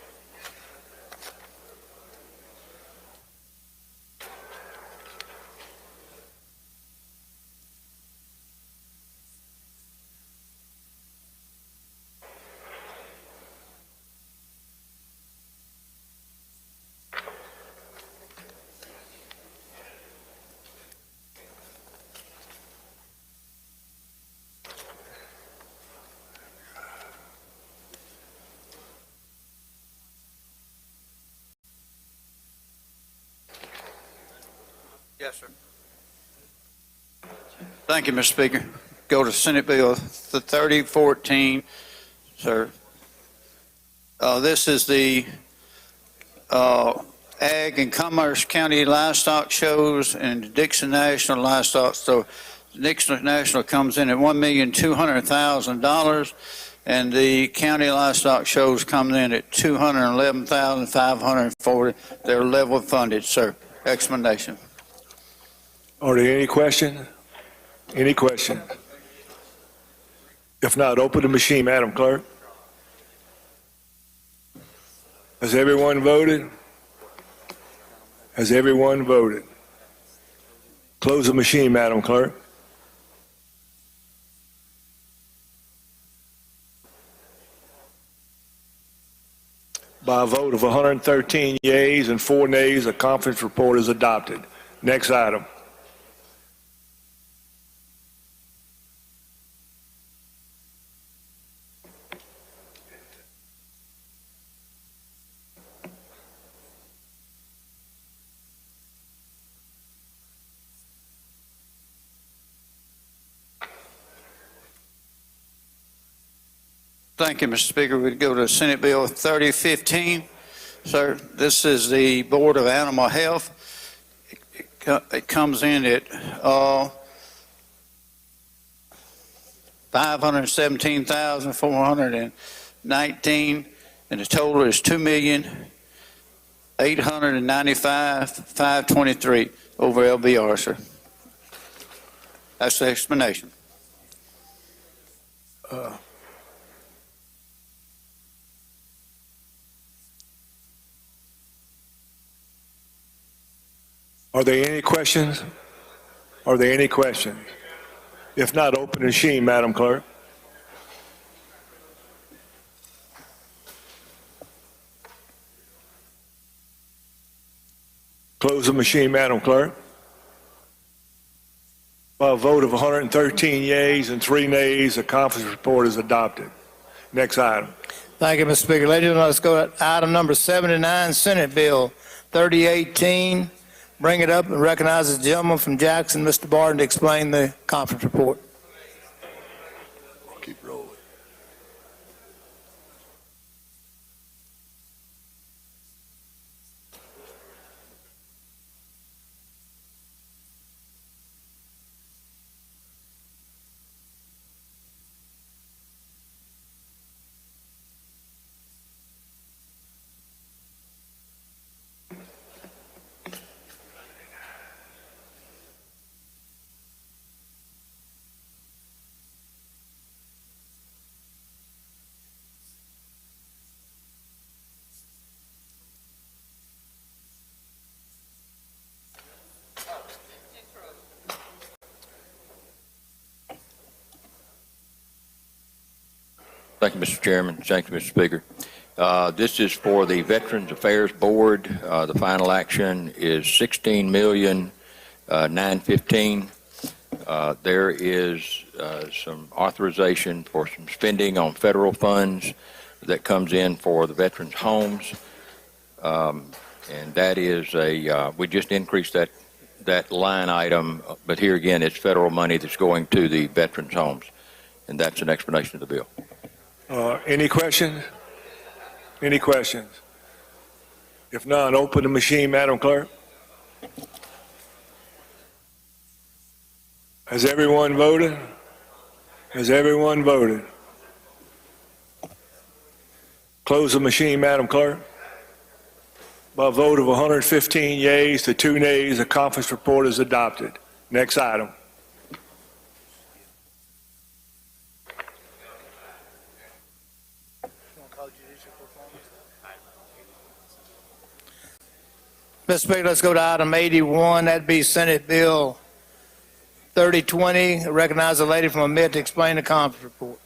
S13: Yes, sir. Thank you, Mr. Speaker. Go to Senate Bill 3014, sir. This is the Ag and Commerce County Livestock Shows and Dixon National Livestock. So Dixon National comes in at $1,200,000, and the county livestock shows come in at $211,540. They're level funded, sir. Explanation.
S15: Are there any questions? Any questions? If not, open the machine, Madam Clerk. Has everyone voted? Has everyone voted? Close the machine, Madam Clerk. By a vote of 113 yeas and 4 nays, a conference report is adopted. Next item.
S13: Thank you, Mr. Speaker. We'd go to Senate Bill 3015. Sir, this is the Board of Animal Health. It comes in at $517,419, and the total is $2,895,523 over LBR, sir. That's the explanation.
S15: Are there any questions? Are there any questions? If not, open the machine, Madam Clerk. Close the machine, Madam Clerk. By a vote of 113 yeas and 3 nays, a conference report is adopted. Next item.
S7: Thank you, Mr. Speaker. Ladies and gentlemen, let's go to item number 79, Senate Bill 3018. Bring it up and recognize the gentleman from Jackson, Mr. Barton, to explain the conference report.
S15: Keep rolling.
S16: Thank you, Mr. Chairman. Thank you, Mr. Speaker. This is for the Veterans Affairs Board. The final action is $16,915,000. There is some authorization for some spending on federal funds that comes in for the veterans' homes. And that is we just increased that line item, but here again, it's federal money that's going to the veterans' homes. And that's an explanation of the bill.
S15: Any questions? Any questions? If none, open the machine, Madam Clerk. Has everyone voted? Has everyone voted? Close the machine, Madam Clerk. By a vote of 115 yeas to 2 nays, the conference report is adopted. Next item.
S7: Mr. Speaker, let's go to item 81. That'd be Senate Bill 3020. I recognize the lady from Amid to explain the conference report.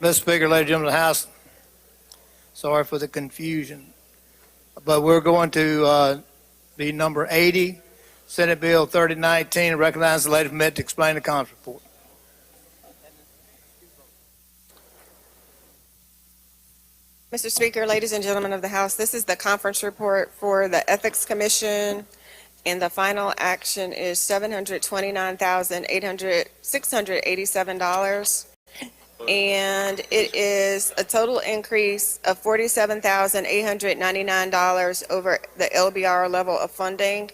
S7: Mr. Speaker, ladies and gentlemen of the House, sorry for the confusion, but we're going to be number 80, Senate Bill 3019, and recognize the lady from it to explain the conference report.
S17: Mr. Speaker, ladies and gentlemen of the House, this is the conference report for the Ethics Commission, and the final action is $729,687. And it is a total increase of $47,899 over the LBR level of funding,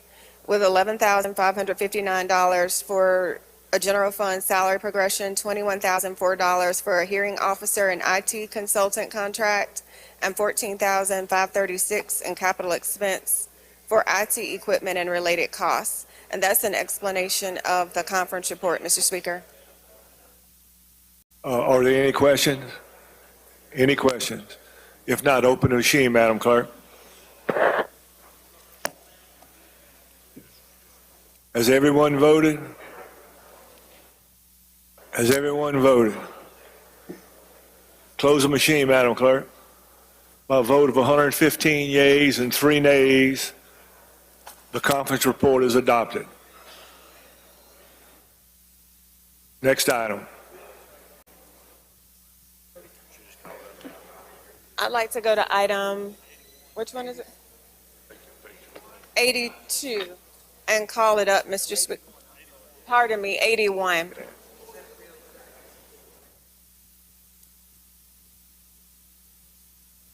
S17: with $11,559 for a general fund salary progression, $21,004 for a hearing officer and IT consultant contract, and $14,536 in capital expense for IT equipment and related costs. And that's an explanation of the conference report, Mr. Speaker.
S15: Are there any questions? Any questions? If not, open the machine, Madam Clerk. Has everyone voted? Has everyone voted? Close the machine, Madam Clerk. By a vote of 115 yeas and 3 nays, the conference report is adopted. Next item.
S17: I'd like to go to item, which one is it? 82, and call it up, Mr. Speaker. Pardon me, 81.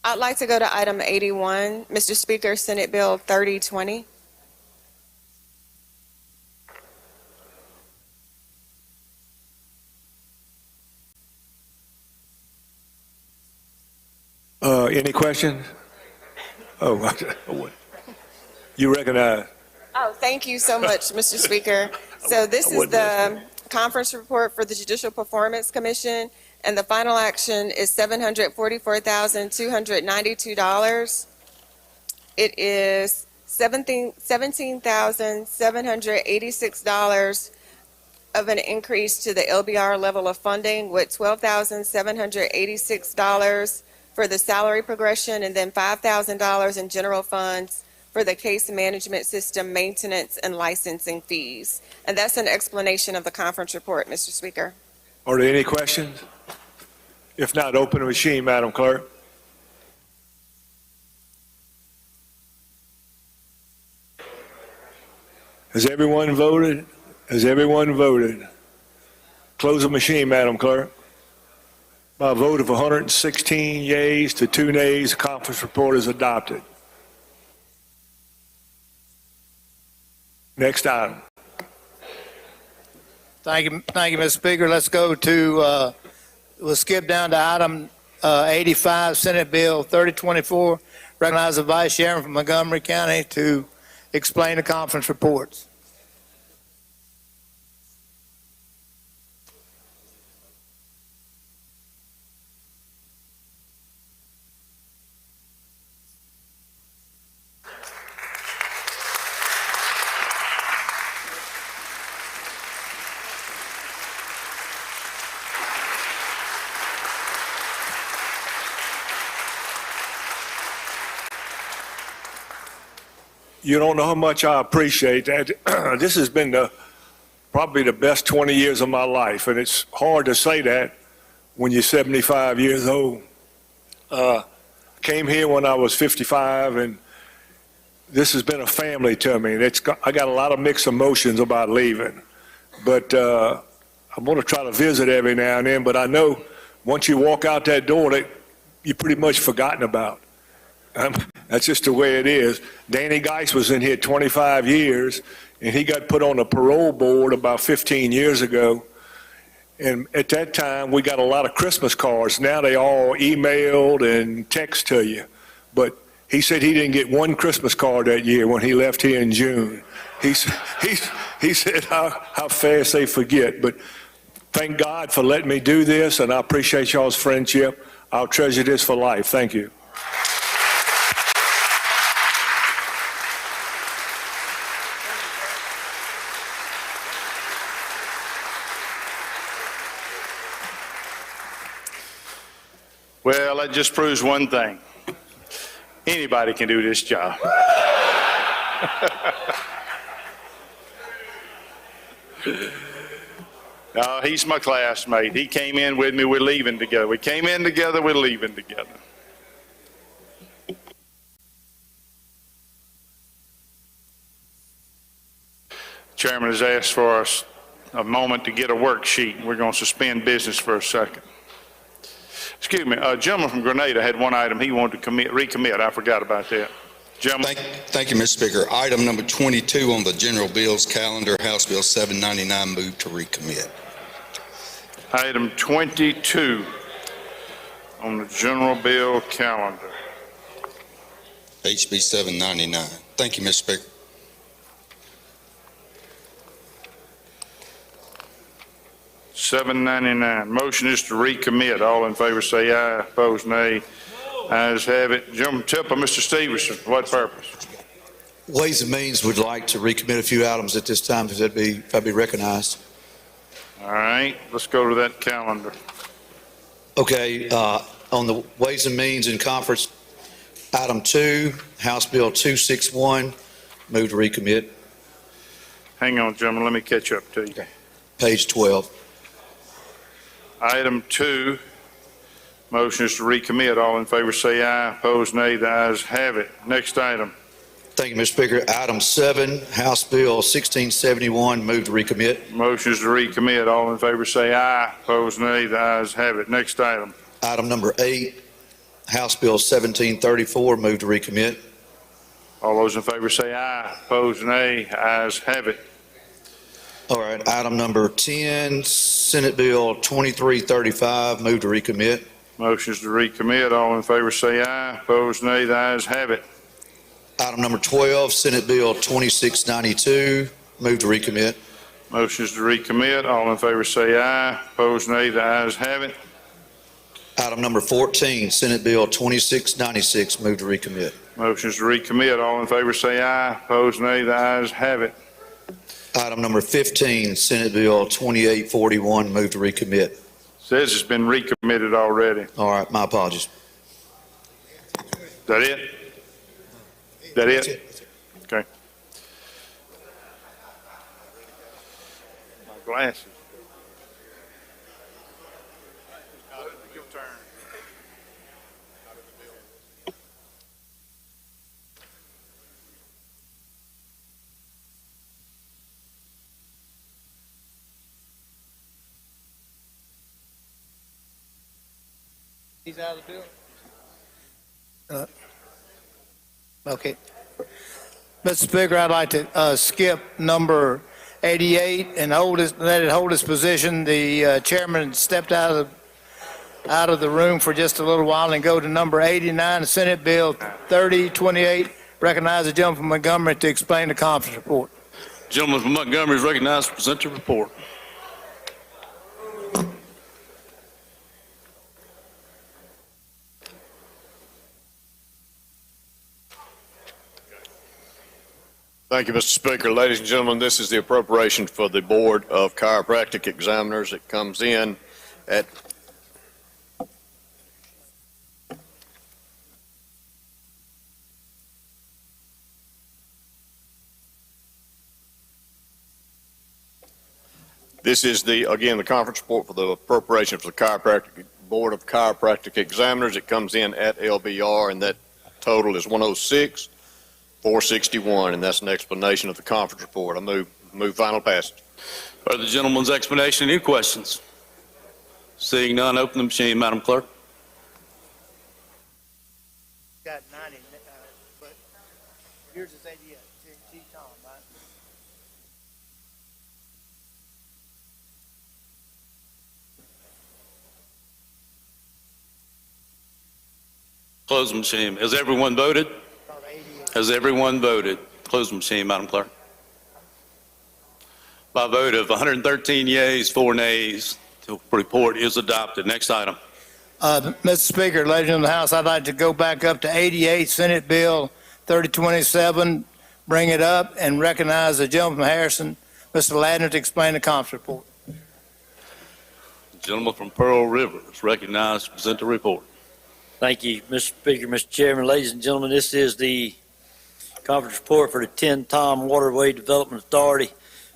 S17: I'd like to go to item 81, Mr. Speaker, Senate Bill 3020.
S15: Any questions? Oh, you recognize.
S17: Oh, thank you so much, Mr. Speaker. So this is the conference report for the Judicial Performance Commission, and the final action is $744,292. It is $17,786 of an increase to the LBR level of funding, with $12,786 for the salary progression, and then $5,000 in general funds for the case management system maintenance and licensing fees. And that's an explanation of the conference report, Mr. Speaker.
S15: Are there any questions? If not, open the machine, Madam Clerk. Has everyone voted? Has everyone voted? Close the machine, Madam Clerk. By a vote of 116 yeas to 2 nays, the conference report is adopted. Next item.
S7: Thank you, Mr. Speaker. Let's go to, we'll skip down to item 85, Senate Bill 3024. Recognize the Vice Chairman from Montgomery County to explain the conference reports.
S15: You don't know how much I appreciate that. This has been probably the best 20 years of my life, and it's hard to say that when you're 75 years old. Came here when I was 55, and this has been a family to me. I got a lot of mixed emotions about leaving, but I'm going to try to visit every now and then. But I know once you walk out that door, you're pretty much forgotten about. That's just the way it is. Danny Geis was in here 25 years, and he got put on a parole board about 15 years ago. And at that time, we got a lot of Christmas cards. Now they all emailed and text to you. But he said he didn't get one Christmas card that year when he left here in June. He said how fast they forget. But thank God for letting me do this, and I appreciate y'all's friendship. I'll treasure this for life. Thank you.
S1: Well, that just proves one thing. Anybody can do this job. No, he's my classmate. He came in with me. We're leaving together. We came in together. We're leaving together. Chairman has asked for us a moment to get a worksheet. We're going to suspend business for a second. Excuse me, a gentleman from Grenada had one item he wanted to recommit. I forgot about that. Gentleman.
S18: Thank you, Mr. Speaker. Item number 22 on the general bills calendar, House Bill 799, move to recommit.
S1: Item 22 on the general bill calendar.
S18: HB 799. Thank you, Mr. Speaker.
S1: $7.99. Motion is to recommit. All in favor say aye. Opposed, nay. Ayes have it. Gentleman Tipper, Mr. Stevenson, for what purpose?
S19: Ways and Means would like to recommit a few items at this time, if I'd be recognized.
S1: All right, let's go to that calendar.
S19: Okay, on the Ways and Means in conference, item 2, House Bill 261, move to recommit.
S1: Hang on, gentlemen, let me catch up to you.
S19: Okay. Page 12.
S1: Item 2, motion is to recommit. All in favor say aye. Opposed, nay. The ayes have it. Next item.
S19: Thank you, Mr. Speaker. Item 7, House Bill 1671, move to recommit.
S1: Motion is to recommit. All in favor say aye. Opposed, nay. The ayes have it. Next item.
S19: Item number 8, House Bill 1734, move to recommit.
S1: All those in favor say aye. Opposed, nay. Ayes have it.
S19: All right, item number 10, Senate Bill 2335, move to recommit.
S1: Motion is to recommit. All in favor say aye. Opposed, nay. The ayes have it.
S19: Item number 12, Senate Bill 2692, move to recommit.
S1: Motion is to recommit. All in favor say aye. Opposed, nay. The ayes have it.
S19: Item number 14, Senate Bill 2696, move to recommit.
S1: Motion is to recommit. All in favor say aye. Opposed, nay. The ayes have it.
S19: Item number 15, Senate Bill 2841, move to recommit.
S1: Says it's been recommitted already.
S19: All right, my apologies.
S1: Is that it? Is that it? Okay. My glasses. Your turn.
S7: He's out of the bill? Okay. Mr. Speaker, I'd like to skip number 88 and let it hold its position. The chairman stepped out of the room for just a little while and go to number 89, Senate Bill 3028. Recognize the gentleman from Montgomery to explain the conference report.
S20: Gentleman from Montgomery is recognized to present the report.
S8: Thank you, Mr. Speaker. Ladies and gentlemen, this is the appropriation for the Board of Chiropractic Examiners. It comes in at This is the conference report for the appropriation for the Board of Chiropractic Examiners. It comes in at LBR, and that total is 106,461, and that's an explanation of the conference report. I move final passage.
S20: For the gentleman's explanation, any questions? Seeing none, open the machine, Madam Clerk.
S7: Got 90, but yours is 88. Tom, right?
S20: Close the machine. Has everyone voted? Has everyone voted? Close the machine, Madam Clerk. By a vote of 113 yeas, 4 nays, the report is adopted. Next item.
S7: Mr. Speaker, ladies and gentlemen of the House, I'd like to go back up to 88, Senate Bill 3027, bring it up, and recognize the gentleman from Harrison, Mr. Ladner, to explain the conference report.
S20: The gentleman from Pearl River is recognized to present the report.
S14: Thank you, Mr. Speaker, Mr. Chairman, ladies and gentlemen. This is the conference report for the 10 Tom Waterway Development Authority.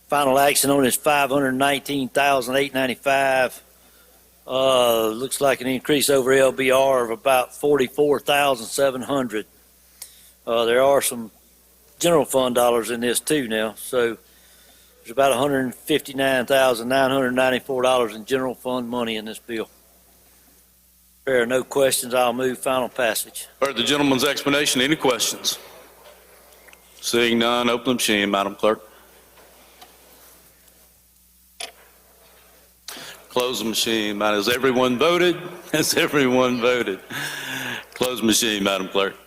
S14: Final action on is $519,895. Looks like an increase over LBR of about $44,700. There are some general fund dollars in this too now, so there's about $159,994 in general fund money in this bill. If there are no questions, I'll move final passage.
S20: Heard the gentleman's explanation. Any questions? Seeing none, open the machine, Madam Clerk. Close the machine. Has everyone voted? Has everyone voted? Close the machine, Madam Clerk.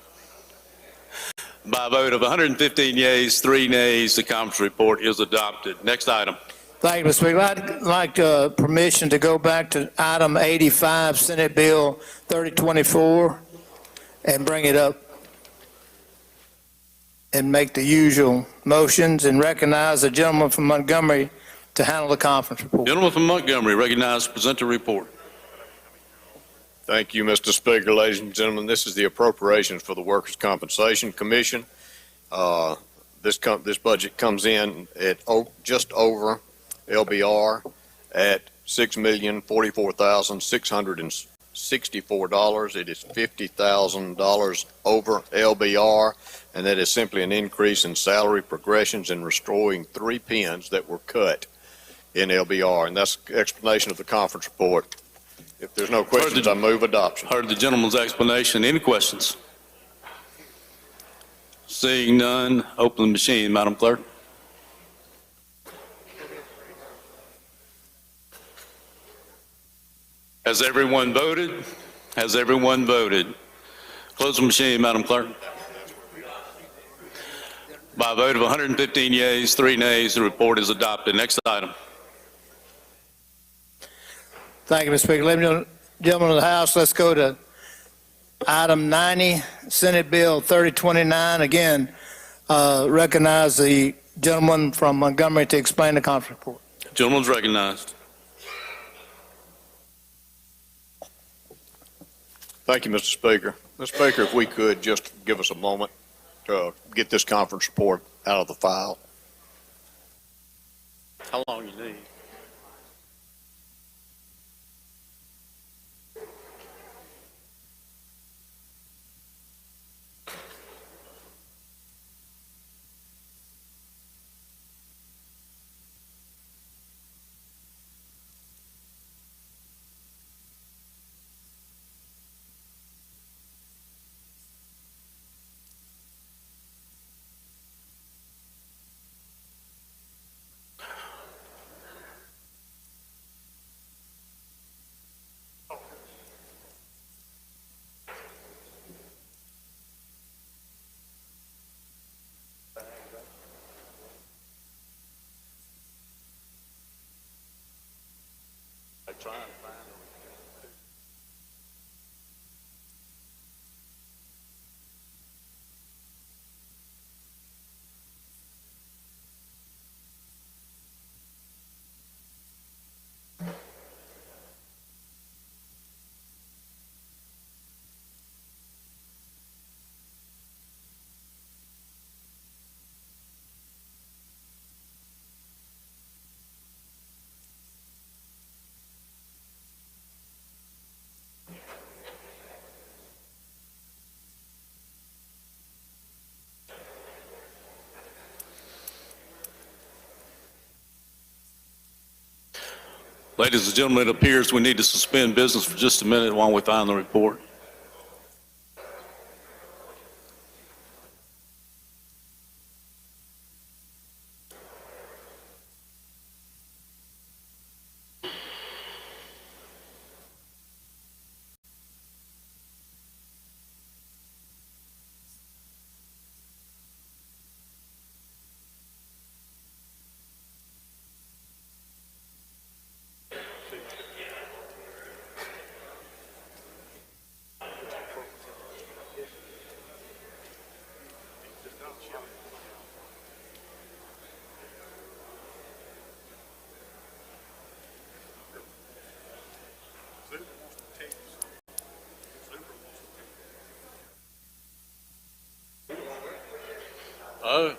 S20: By a vote of 115 yeas, 3 nays, the conference report is adopted. Next item.
S7: Thank you, Mr. Speaker. I'd like permission to go back to item 85, Senate Bill 3024, and bring it up and make the usual motions and recognize the gentleman from Montgomery to handle the conference report.
S20: Gentleman from Montgomery, recognized to present the report.
S8: Thank you, Mr. Speaker. Ladies and gentlemen, this is the appropriations for the Workers' Compensation Commission. This budget comes in at just over LBR at $6,044,664. It is $50,000 over LBR, and that is simply an increase in salary progressions and restoring 3 pins that were cut in LBR. And that's the explanation of the conference report. If there's no questions, I move adoption.
S20: Heard the gentleman's explanation. Any questions? Seeing none, open the machine, Madam Clerk. Has everyone voted? Has everyone voted? Close the machine, Madam Clerk. By a vote of 115 yeas, 3 nays, the report is adopted. Next item.
S7: Thank you, Mr. Speaker. Ladies and gentlemen of the House, let's go to item 90, Senate Bill 3029. Again, recognize the gentleman from Montgomery to explain the conference report.
S20: Gentleman's recognized.
S8: Thank you, Mr. Speaker. Mr. Speaker, if we could just give us a moment to get this conference report out of the file.
S20: How long you need? Ladies and gentlemen, it appears we need to suspend business for just a minute while we find the report. Oh.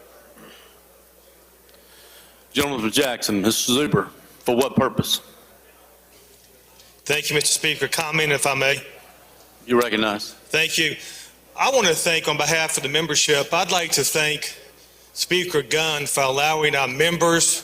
S20: Gentleman from Jackson, Mr. Zuber, for what purpose?
S12: Thank you, Mr. Speaker. Comment, if I may.
S20: You recognize.
S12: Thank you. I want to thank, on behalf of the membership, I'd like to thank Speaker Gunn for allowing our members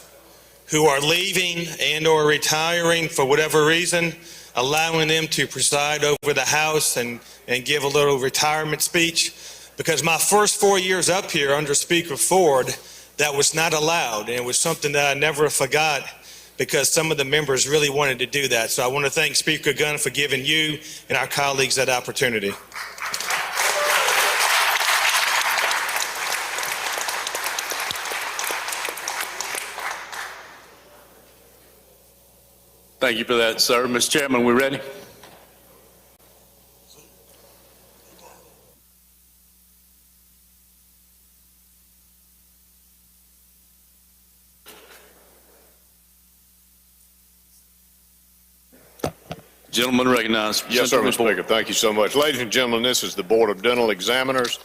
S12: who are leaving and/or retiring for whatever reason, allowing them to preside over the House and give a little retirement speech. Because my first 4 years up here under Speaker Ford, that was not allowed, and it was something that I never forgot because some of the members really wanted to do that. So I want to thank Speaker Gunn for giving you and our colleagues that opportunity.
S20: Thank you for that, sir. Mr. Chairman, we ready? Gentleman recognized.
S8: Yes, sir, Mr. Speaker. Thank you so much. Ladies and gentlemen, this is the Board of Dental Examiners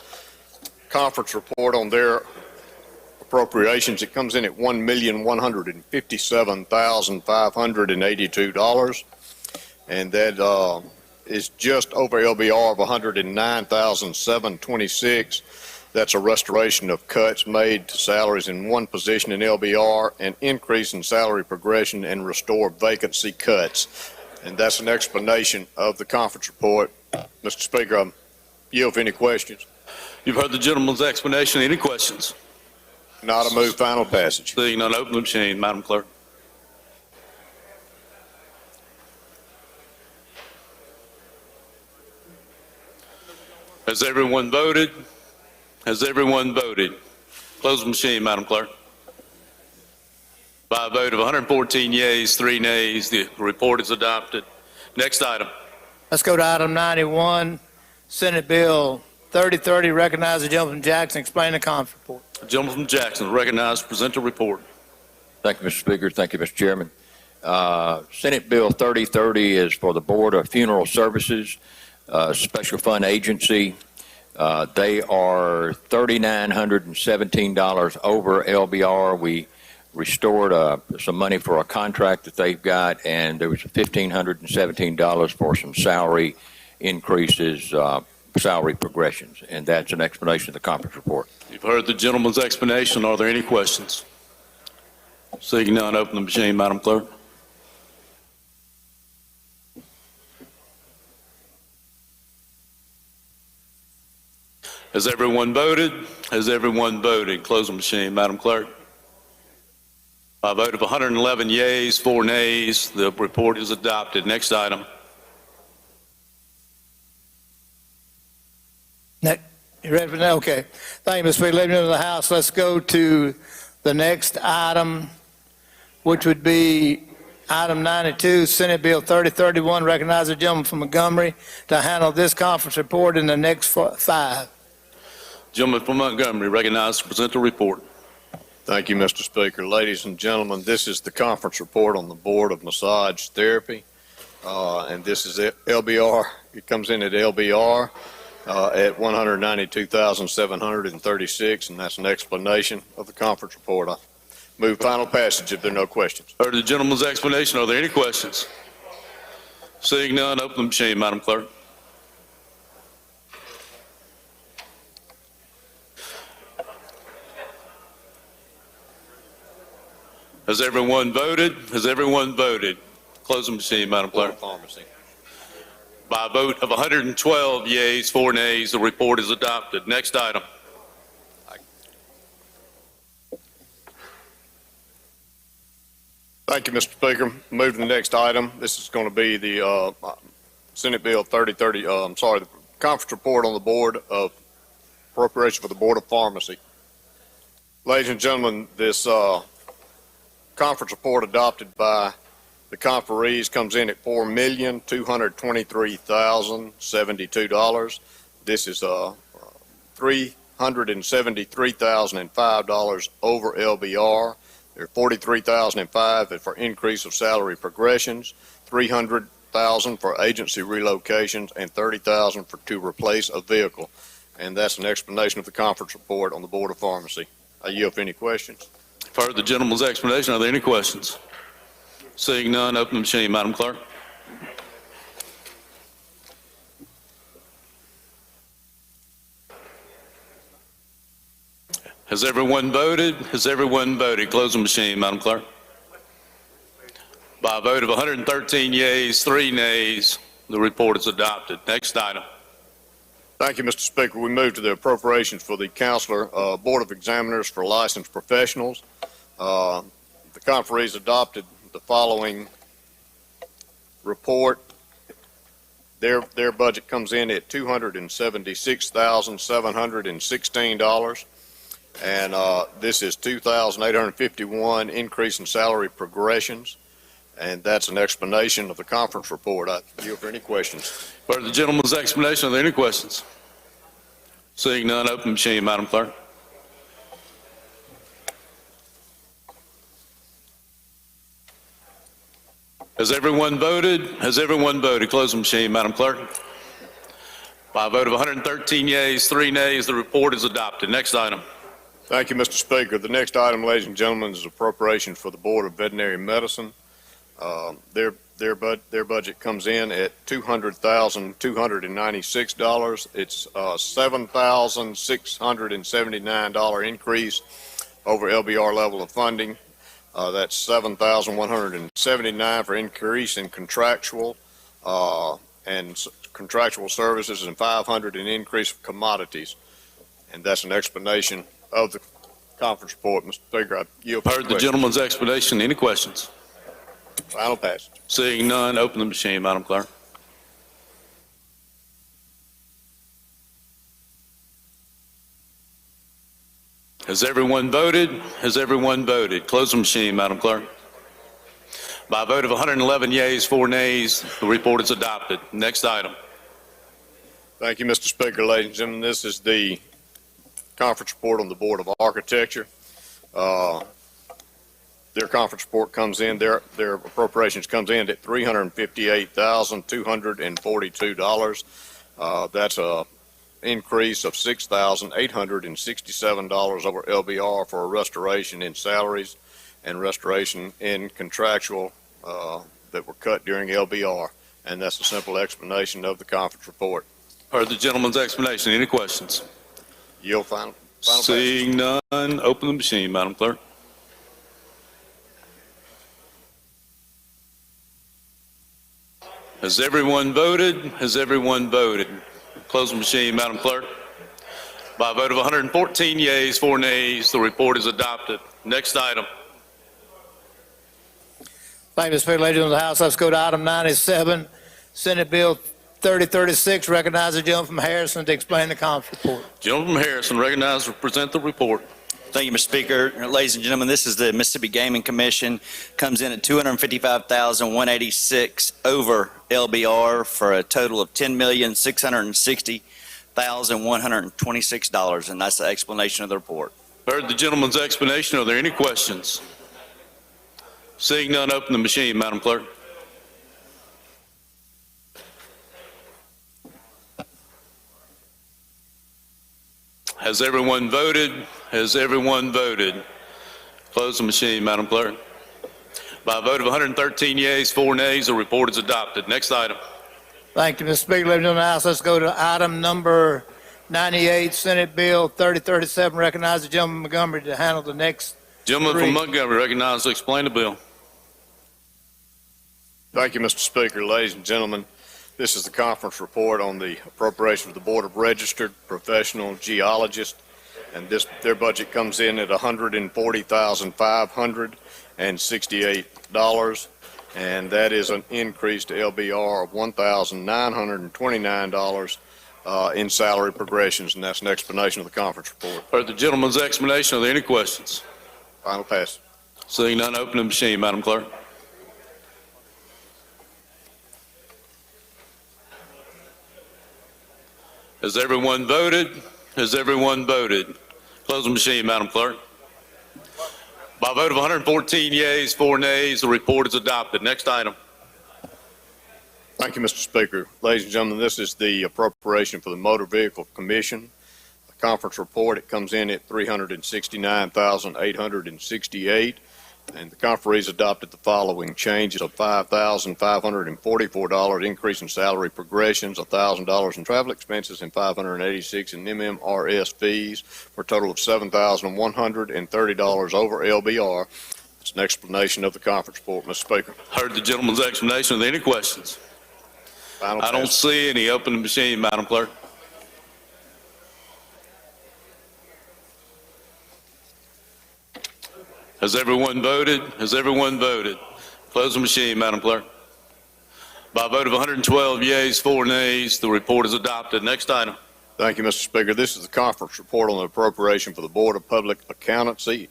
S8: conference report on their appropriations. It comes in at $1,157,582, and that is just over LBR of $109,726. That's a restoration of cuts made to salaries in one position in LBR, an increase in salary progression, and restore vacancy cuts. And that's an explanation of the conference report. Mr. Speaker, I'm yield for any questions.
S20: You've heard the gentleman's explanation. Any questions?
S8: Not a move final passage.
S20: Seeing none, open the machine, Madam Clerk. Has everyone voted? Has everyone voted? Close the machine, Madam Clerk. By a vote of 114 yeas, 3 nays, the report is adopted. Next item.
S7: Let's go to item 91, Senate Bill 3030. Recognize the gentleman from Jackson. Explain the conference report.
S20: The gentleman from Jackson, recognized, present a report.
S16: Thank you, Mr. Speaker. Thank you, Mr. Chairman. Senate Bill 3030 is for the Board of Funeral Services, Special Fund Agency. They are $3,917 over LBR. We restored some money for a contract that they've got, and there was $1,517 for some salary increases, salary progressions, and that's an explanation of the conference report.
S20: You've heard the gentleman's explanation. Are there any questions? Seeing none, open the machine, Madam Clerk. Has everyone voted? Has everyone voted? Close the machine, Madam Clerk. By a vote of 111 yeas, 4 nays, the report is adopted. Next item.
S7: You ready for that? Okay. Thank you, Mr. Speaker. Ladies and gentlemen of the House, let's go to the next item, which would be item 92, Senate Bill 3031. Recognize the gentleman from Montgomery to handle this conference report in the next 5.
S20: Gentleman from Montgomery, recognized to present the report.
S8: Thank you, Mr. Speaker. Ladies and gentlemen, this is the conference report on the Board of Massage Therapy, and this is LBR. It comes in at LBR at $192,736, and that's an explanation of the conference report. I move final passage if there are no questions.
S20: Heard the gentleman's explanation. Are there any questions? Seeing none, open the machine, Madam Clerk. Has everyone voted? Has everyone voted? Close the machine, Madam Clerk.
S8: Pharmacy.
S20: By a vote of 112 yeas, 4 nays, the report is adopted. Next item.
S8: Thank you, Mr. Speaker. Move to the next item. This is going to be the Senate Bill 3030, the conference report on the Board of Appropriation for the Board of Pharmacy. Ladies and gentlemen, this conference report adopted by the conferees comes in at $4,223,072. This is $373,005 over LBR. There are $43,005 for increase of salary progressions, $300,000 for agency relocations, and $30,000 to replace a vehicle. and that's an explanation of the conference report on the Board of Pharmacy. I yield for any questions.
S20: You've heard the gentleman's explanation. Are there any questions? Seeing none, open the machine, Madam Clerk. Has everyone voted? Has everyone voted? Close the machine, Madam Clerk. By a vote of 113 yeas, 3 nays, the report is adopted. Next item.
S8: Thank you, Mr. Speaker. We move to the appropriations for the Counselor Board of Examiners for Licensed Professionals. The conferees adopted the following report. Their budget comes in at $276,716. And this is 2,851 increase in salary progressions. And that's an explanation of the conference report. I yield for any questions.
S20: Heard the gentleman's explanation. Are there any questions? Seeing none, open the machine, Madam Clerk. Has everyone voted? Has everyone voted? Close the machine, Madam Clerk. By a vote of 113 yeas, 3 nays, the report is adopted. Next item.
S8: Thank you, Mr. Speaker. The next item, ladies and gentlemen, is appropriation for the Board of Veterinary Medicine. Their budget comes in at $200,296. It's a $7,679 increase over LBR level of funding. That's $7,179 for increase in contractual and contractual services, and $500 in increase of commodities. And that's an explanation of the conference report. Mr. Speaker, I yield.
S20: Heard the gentleman's explanation. Any questions?
S8: Final passage.
S20: Seeing none, open the machine, Madam Clerk. Has everyone voted? Has everyone voted? Close the machine, Madam Clerk. By a vote of 111 yeas, 4 nays, the report is adopted. Next item.
S8: Thank you, Mr. Speaker. Ladies and gentlemen, this is the conference report on the Board of Architecture. Their conference report comes in, their appropriations comes in at $358,242. That's a increase of $6,867 over LBR for a restoration in salaries and restoration in contractual that were cut during LBR. And that's a simple explanation of the conference report.
S20: Heard the gentleman's explanation. Any questions?
S8: Yield final
S20: Seeing none, open the machine, Madam Clerk. Has everyone voted? Has everyone voted? Close the machine, Madam Clerk. By a vote of 114 yeas, 4 nays, the report is adopted. Next item.
S7: Thank you, Mr. Speaker. Ladies and gentlemen of the House, let's go to item 97, Senate Bill 3036. Recognize the gentleman from Harrison to explain the conference report.
S20: Gentleman from Harrison, recognized to present the report.
S21: Thank you, Mr. Speaker. Ladies and gentlemen, this is the Mississippi Gaming Commission. Comes in at $255,186 over LBR for a total of $10,660,126, and that's the explanation of the report.
S20: Heard the gentleman's explanation. Are there any questions? Seeing none, open the machine, Madam Clerk. Has everyone voted? Has everyone voted? Close the machine, Madam Clerk. By a vote of 113 yeas, 4 nays, the report is adopted. Next item.
S7: Thank you, Mr. Speaker. Ladies and gentlemen of the House, let's go to item number 98, Senate Bill 3037. Recognize the gentleman from Montgomery to handle the next.
S20: Gentleman from Montgomery, recognized to explain the bill.
S8: Thank you, Mr. Speaker. Ladies and gentlemen, this is the conference report on the appropriation of the Board of Registered Professional Geologists, and their budget comes in at $140,568, and that is an increase to LBR of $1,929 in salary progressions, and that's an explanation of the conference report.
S20: Heard the gentleman's explanation. Are there any questions?
S8: Final pass.
S20: Seeing none, open the machine, Madam Clerk. Has everyone voted? Has everyone voted? Close the machine, Madam Clerk. By a vote of 114 yeas, 4 nays, the report is adopted. Next item.
S8: Thank you, Mr. Speaker. Ladies and gentlemen, this is the appropriation for the Motor Vehicle Commission. conference report, it comes in at $369,868. And the conferees adopted the following changes of $5,544 increase in salary progressions, $1,000 in travel expenses, and $586 in MMRS fees, for a total of $7,130 over LBR. It's an explanation of the conference report, Mr. Speaker.
S20: Heard the gentleman's explanation. Are there any questions?
S8: Final
S20: I don't
S8: passage.
S20: see any. Open the machine, Madam Clerk. Has everyone voted? Has everyone voted? Close the machine, Madam Clerk. By a vote of 112 yeas, 4 nays, the report is adopted. Next item.
S8: Thank you, Mr. Speaker. This is the conference report on the appropriation for the Board of Public Accountancy.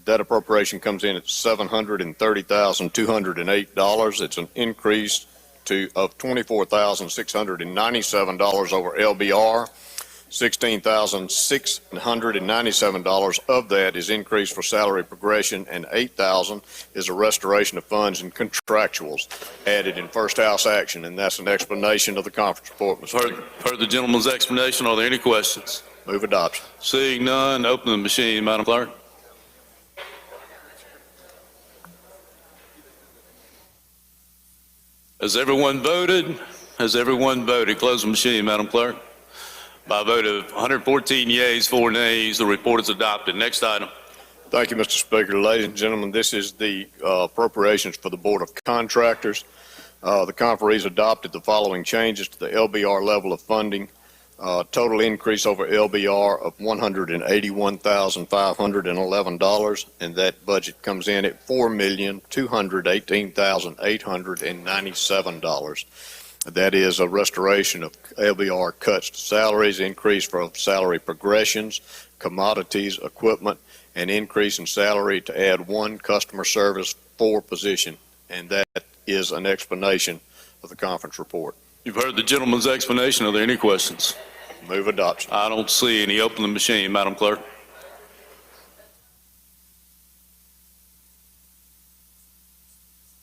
S8: That appropriation comes in at $730,208. It's an increase of $24,697 over LBR. $16,697 of that is increased for salary progression, and $8,000 is a restoration of funds and contractuals added in first house action, and that's an explanation of the conference report, Mr. Speaker.
S20: Heard the gentleman's explanation. Are there any questions?
S8: Move adoption.
S20: Seeing none, open the machine, Madam Clerk. Has everyone voted? Has everyone voted? Close the machine, Madam Clerk. By a vote of 114 yeas, 4 nays, the report is adopted. Next item.
S8: Thank you, Mr. Speaker. Ladies and gentlemen, this is the appropriations for the Board of Contractors. The conferees adopted the following changes to the LBR level of funding. Total increase over LBR of $181,511, and that budget comes in at $4,218,897. That is a restoration of LBR cuts to salaries, increase for salary progressions, commodities, equipment, and increase in salary to add 1 customer service 4 position. And that is an explanation of the conference report.
S20: You've heard the gentleman's explanation. Are there any questions?
S8: Move adoption.
S20: I don't see any. Open the machine, Madam Clerk.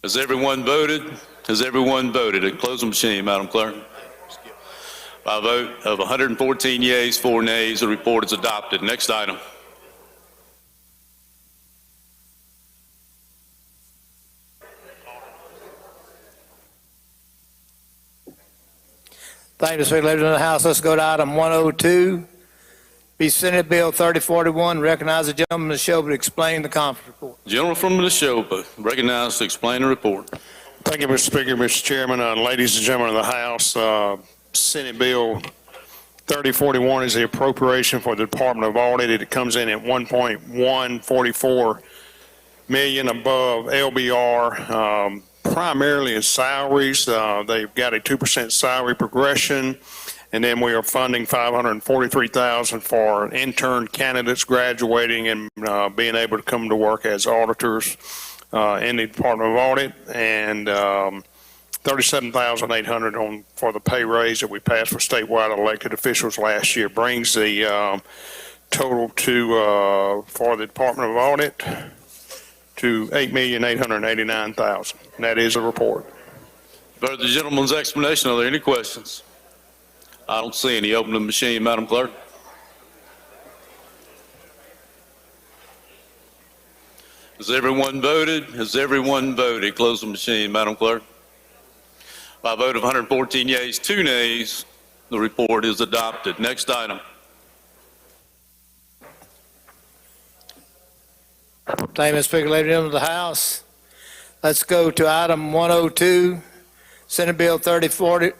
S20: Has everyone voted? Has everyone voted? And close the machine, Madam Clerk. By a vote of 114 yeas, 4 nays, the report is adopted. Next item.
S7: Thank you, Mr. Speaker. Ladies in the House, let's go to item 102. Be Senate Bill 3041. Recognize the gentleman to show to explain the conference report.
S20: Gentleman from Neshoba, recognized to explain the report.
S1: Thank you, Mr. Speaker, Mr. Chairman, ladies and gentlemen of the House. Senate Bill 3041 is the appropriation for the Department of Audit. It comes in at $1.144 million above LBR. Primarily in salaries. They've got a 2% salary progression, and then we are funding $543,000 for intern candidates graduating and being able to come to work as auditors in the Department of Audit, and $37,800 for the pay raise that we passed for statewide elected officials last year. Brings the total to for the Department of Audit to $8,889,000. And that is a report.
S20: You've heard the gentleman's explanation. Are there any questions? I don't see any. Open the machine, Madam Clerk. Has everyone voted? Has everyone voted? Close the machine, Madam Clerk. By a vote of 114 yeas, 2 nays, the report is adopted. Next item.
S7: Thank you, Mr. Speaker. Ladies and gentlemen of the House, let's go to item 102, Senate Bill 3040.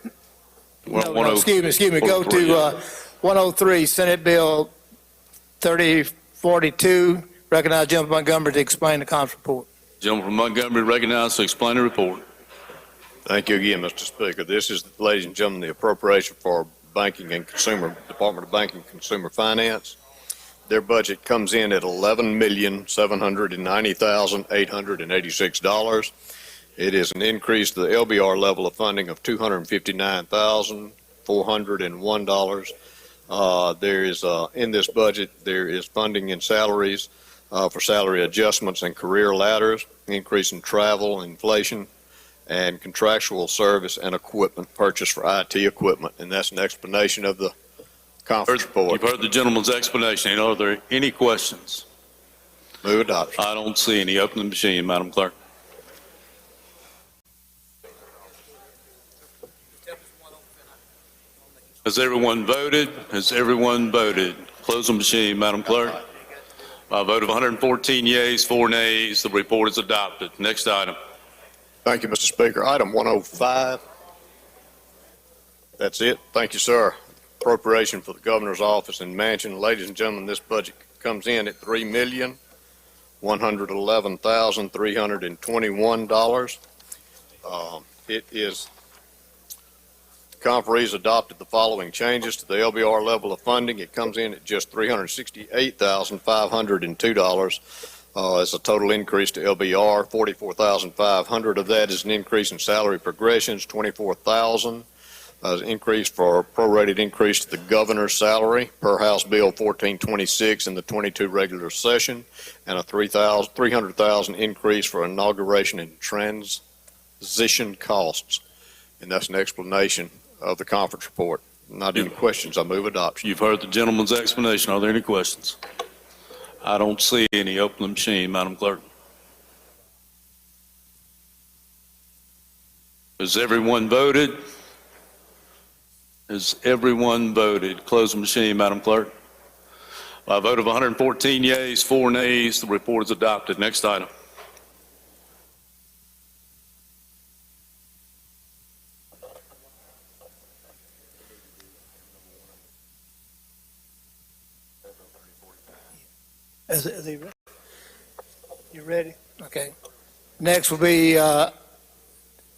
S7: Excuse me. Go to 103, Senate Bill 3042. Recognize Gentleman Montgomery to explain the conference report.
S20: Gentleman from Montgomery, recognized to explain the report.
S8: Thank you again, Mr. Speaker. This is, ladies and gentlemen, the appropriation for Banking and Consumer, Department of Banking and Consumer Finance. Their budget comes in at $11,790,886. It is an increase to the LBR level of funding of $259,401. There is, in this budget, there is funding in salaries for salary adjustments and career ladders, increase in travel, inflation, and contractual service and equipment purchase for IT equipment. And that's an explanation of the conference report.
S20: You've heard the gentleman's explanation. Are there any questions?
S8: Move adoption.
S20: I don't see any. Open the machine, Madam Clerk. Has everyone voted? Has everyone voted? Close the machine, Madam Clerk. By a vote of 114 yeas, 4 nays, the report is adopted. Next item.
S8: Thank you, Mr. Speaker. Item 105. That's it. Thank you, sir. Appropriation for the governor's office and mansion. Ladies and gentlemen, this budget comes in at $3,111,321. It is, the conferees adopted the following changes to the LBR level of funding. It comes in at just $368,502. It's a total increase to LBR. $44,500 of that is an increase in salary progressions. $24,000 increase for prorated increase to the governor's salary per House Bill 1426 in the 22 regular session, and a $300,000 increase for inauguration and transition costs. And that's an explanation of the conference report. Not any questions. I move adoption.
S20: You've heard the gentleman's explanation. Are there any questions? I don't see any. Open the machine, Madam Clerk. Has everyone voted? Has everyone voted? Close the machine, Madam Clerk. By a vote of 114 yeas, 4 nays, the report is adopted. Next item.
S7: Is he ready? You ready? Okay. Next will be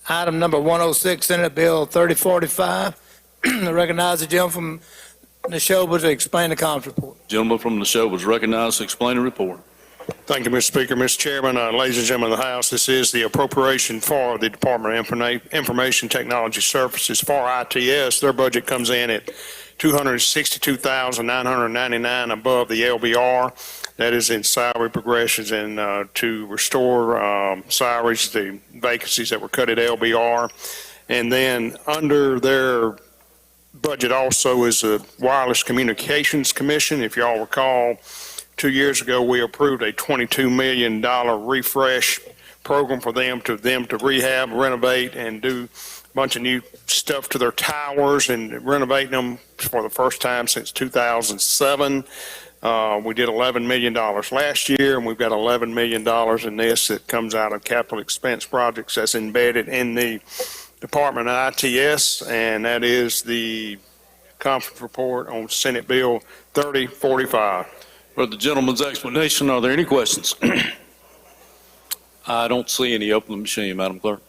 S7: item number 106, Senate Bill 3045. I recognize the gentleman from Neshoba to explain the conference report.
S20: Gentleman from Neshoba is recognized to explain the report.
S1: Thank you, Mr. Speaker. Mr. Chairman, ladies and gentlemen of the House, this is the appropriation for the Department of Information Technology Services for ITS. Their budget comes in at $262,999 above the LBR. That is in salary progressions and to restore salaries, the vacancies that were cut at LBR. And then under their budget also is the Wireless Communications Commission. If y'all recall, 2 years ago, we approved a $22 million refresh program for them to rehab, renovate, and do a bunch of new stuff to their towers and renovating them for the first time since 2007. We did $11 million last year, and we've got $11 million in this that comes out of capital expense projects that's embedded in the Department of ITS, and that is the conference report on Senate Bill 3045.
S20: For the gentleman's explanation, are there any questions? I don't see any. Open the machine, Madam Clerk.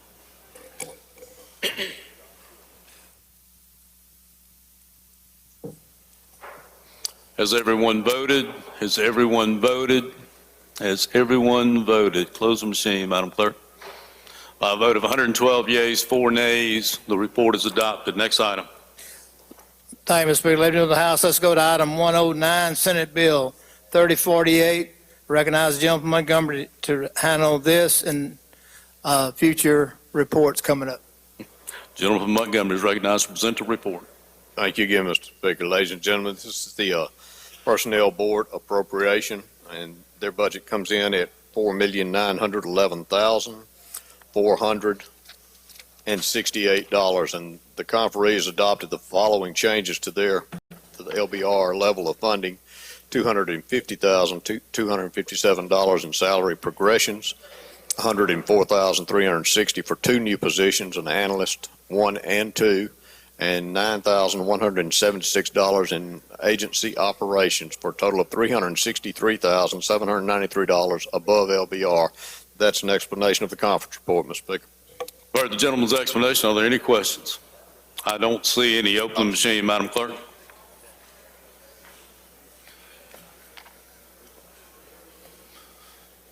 S20: Has everyone voted? Has everyone voted? Has everyone voted? Close the machine, Madam Clerk. By a vote of 112 yeas, 4 nays, the report is adopted. Next item.
S7: Thank you, Mr. Speaker. Ladies of the House, let's go to item 109, Senate Bill 3048. Recognize the gentleman from Montgomery to handle this and future reports coming up.
S20: Gentleman from Montgomery is recognized to present the report.
S8: Thank you again, Mr. Speaker. Ladies and gentlemen, this is the Personnel Board appropriation, and their budget comes in at $4,911,468, and the conferees adopted the following changes to the LBR level of funding: $250,257 in salary progressions, $104,360 for 2 new positions, an analyst 1 and 2, and $9,176 in agency operations, for a total of $363,793 above LBR. That's an explanation of the conference report, Mr. Speaker.
S20: For the gentleman's explanation, are there any questions? I don't see any. Open the machine, Madam Clerk.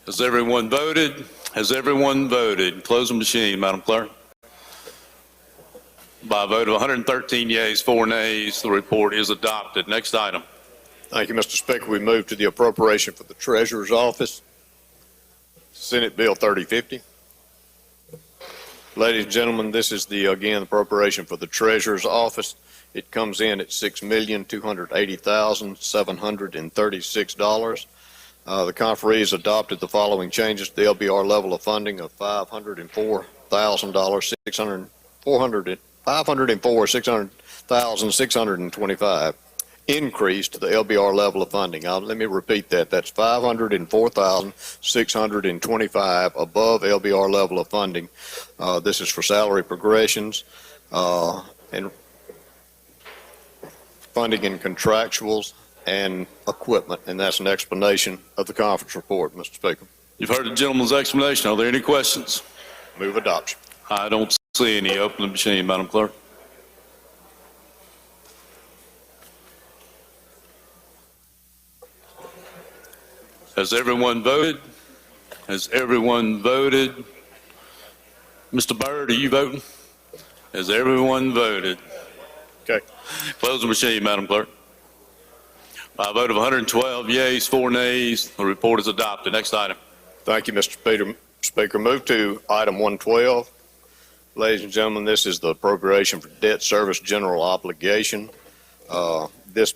S20: Has everyone voted? Has everyone voted? Close the machine, Madam Clerk. By a vote of 113 yeas, 4 nays, the report is adopted. Next item.
S8: Thank you, Mr. Speaker. We move to the appropriation for the Treasurer's Office, Senate Bill 3050. Ladies and gentlemen, this is again, appropriation for the Treasurer's Office. It comes in at $6,280,736. The conferees adopted the following changes to the LBR level of funding of $504,625 increase to the LBR level of funding. Let me repeat that. That's $504,625 above LBR level of funding. This is for salary progressions and funding and contractuals and equipment, and that's an explanation of the conference report, Mr. Speaker.
S20: You've heard the gentleman's explanation. Are there any questions?
S8: Move adoption.
S20: I don't see any. Open the machine, Madam Clerk. Has everyone voted? Has everyone voted? Mr. Byrd, are you voting? Has everyone voted?
S8: Okay.
S20: Close the machine, Madam Clerk. By a vote of 112 yeas, 4 nays, the report is adopted. Next item.
S8: Thank you, Mr. Speaker. Move to item 112. Ladies and gentlemen, this is the appropriation for debt service general obligation. This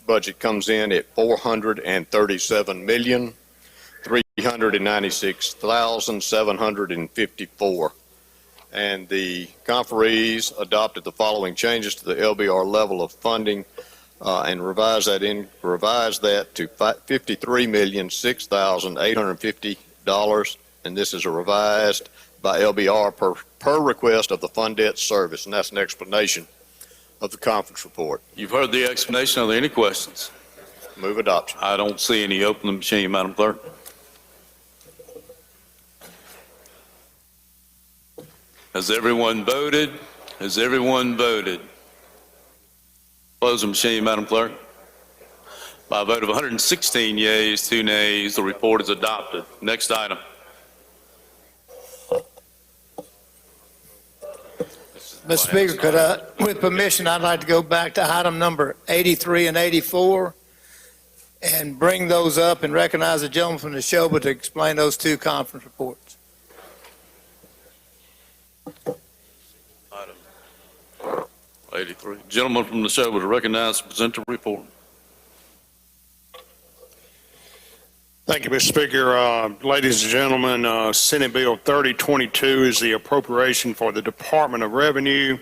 S8: budget comes in at $437,396,754. And the conferees adopted the following changes to the LBR level of funding and revised that to $53,006,850. And this is a revised by LBR per request of the Fund Debt Service, and that's an explanation of the conference report.
S20: You've heard the explanation. Are there any questions?
S8: Move adoption.
S20: I don't see any. Open the machine, Madam Clerk. Has everyone voted? Has everyone voted? Close the machine, Madam Clerk. By a vote of 116 yeas, 2 nays, the report is adopted. Next item.
S7: Mr. Speaker, could I, with permission, I'd like to go back to item number 83 and 84 and bring those up and recognize the gentleman from the Neshoba to explain those two conference reports.
S20: Item 83. Gentleman from the show would recognize and present the report.
S1: Thank you, Mr. Speaker. Ladies and gentlemen, Senate Bill 3022 is the appropriation for the Department of Revenue.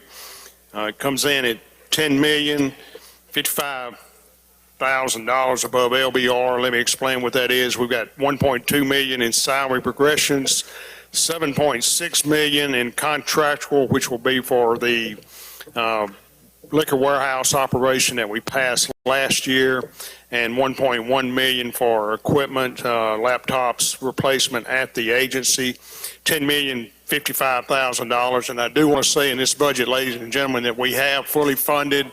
S1: It comes in at $10,055,000 above LBR. Let me explain what that is. We've got $1.2 million in salary progressions, $7.6 million in contractual, which will be for the liquor warehouse operation that we passed last year, and $1.1 million for equipment, laptops replacement at the agency, $10,055,000. And I do want to say in this budget, ladies and gentlemen, that we have fully funded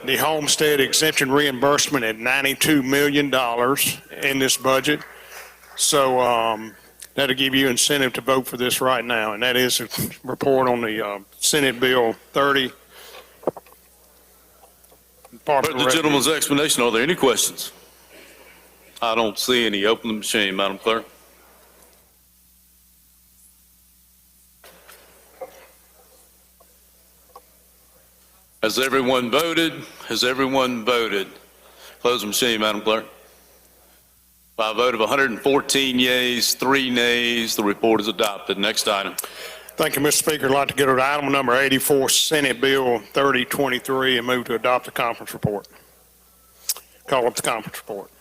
S1: the homestead exemption reimbursement at $92 million in this budget. So that'll give you incentive to vote for this right now. And that is a report on the Senate Bill 30.
S20: Heard the gentleman's explanation. Are there any questions? I don't see any. Open the machine, Madam Clerk. Has everyone voted? Has everyone voted? Close the machine, Madam Clerk. By a vote of 114 yeas, 3 nays, the report is adopted. Next item.
S1: Thank you, Mr. Speaker. I'd like to get to item number 84, Senate Bill 3023, and move to adopt the conference report. Call up the conference report.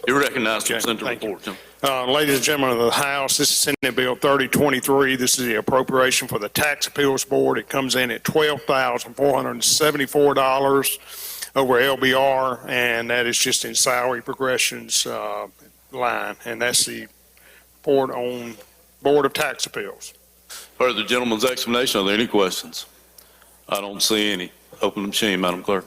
S20: You're recognized to present the report, Jim.
S1: Ladies and gentlemen of the House, this is Senate Bill 3023. This is the appropriation for the Tax Appeals Board. It comes in at $12,474 over LBR, and that is just in salary progressions line, and that's the report on Board of Tax Appeals.
S20: Heard the gentleman's explanation. Are there any questions? I don't see any. Open the machine, Madam Clerk.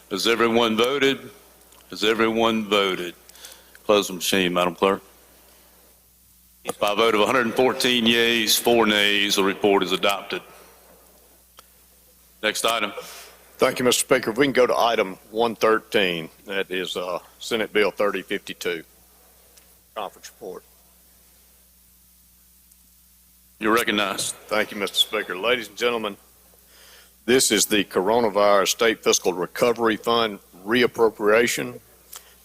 S20: Has everyone voted? Has everyone voted? Close the machine, Madam Clerk. By a vote of 114 yeas, 4 nays, the report is adopted. Next item.
S8: Thank you, Mr. Speaker. If we can go to item 113, that is Senate Bill 3052. Conference report.
S20: You're recognized.
S8: Thank you, Mr. Speaker. Ladies and gentlemen, this is the Coronavirus State Fiscal Recovery Fund reappropriation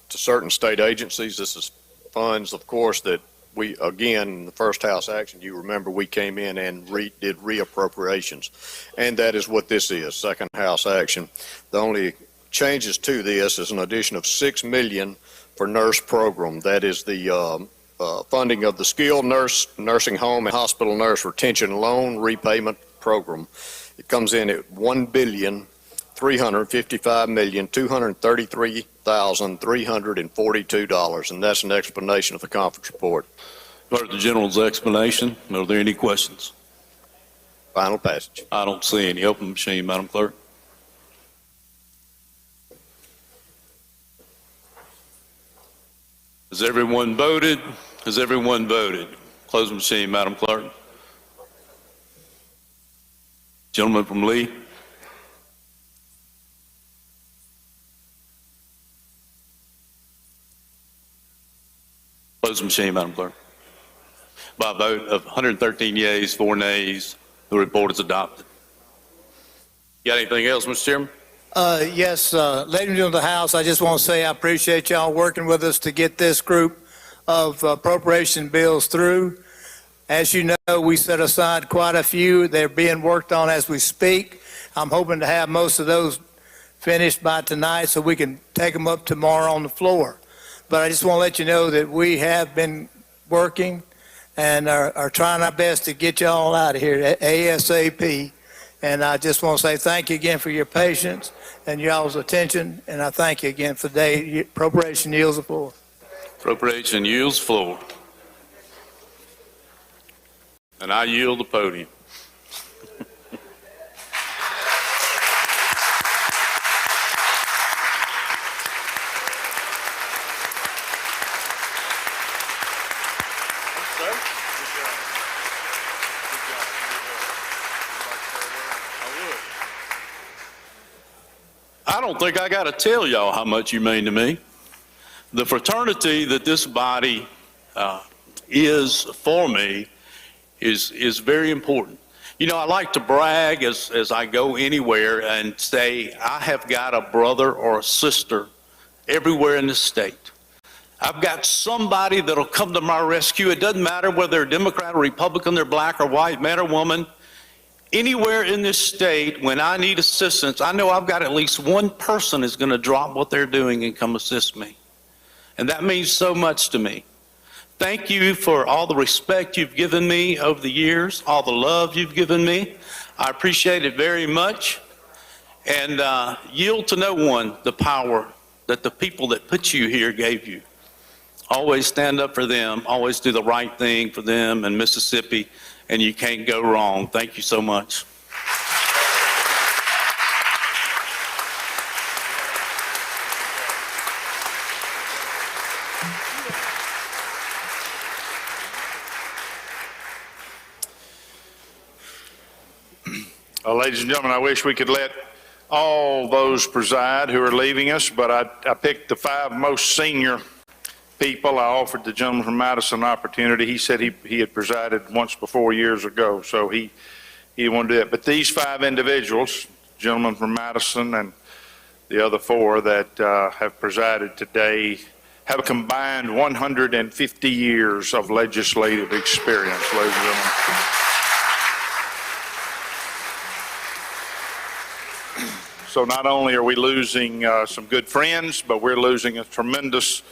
S8: to certain state agencies. This is funds, of course, that we, again, in the first House action, you remember we came in and did reappropriations. And that is what this is, second House action. The only changes to this is an addition of $6 million for nurse program. That is the funding of the skilled nursing home and hospital nurse retention loan repayment program. It comes in at $1,355,233,342, and that's an explanation of the conference report.
S20: Heard the general's explanation. Are there any questions?
S8: Final passage.
S20: I don't see any. Open machine, Madam Clerk. Has everyone voted? Has everyone voted? Close the machine, Madam Clerk. Gentleman from Lee. Close the machine, Madam Clerk. By a vote of 113 yeas, 4 nays, the report is adopted. You got anything else, Mr. Chairman?
S7: Yes, ladies and gentlemen of the House, I just want to say I appreciate y'all working with us to get this group of appropriation bills through. As you know, we set aside quite a few. They're being worked on as we speak. I'm hoping to have most of those finished by tonight so we can take them up tomorrow on the floor. But I just want to let you know that we have been working and are trying our best to get y'all out of here ASAP. And I just want to say thank you again for your patience and y'all's attention. And I thank you again for the day. Appropriation yields the floor.
S20: Appropriation yields floor. And I yield the podium. I don't think I got to tell y'all how much you mean to me. The fraternity that this body is for me is very important. You know, I like to brag as I go anywhere and say I have got a brother or a sister everywhere in the state. I've got somebody that'll come to my rescue. It doesn't matter whether they're Democrat or Republican, they're black or white, man or woman. Anywhere in this state, when I need assistance, I know I've got at least one person is going to drop what they're doing and come assist me. And that means so much to me. Thank you for all the respect you've given me over the years, all the love you've given me. I appreciate it very much. And yield to no one the power that the people that put you here gave you. Always stand up for them, always do the right thing for them in Mississippi, and you can't go wrong. Thank you so much.
S1: Ladies and gentlemen, I wish we could let all those preside who are leaving us, but I picked the 5 most senior people. I offered the gentleman from Madison an opportunity. He said he had presided once before years ago, so he wanted to do it. But these 5 individuals, gentleman from Madison and the other 4 that have presided today, have a combined 150 years of legislative experience, ladies and gentlemen. So not only are we losing some good friends, but we're losing a tremendous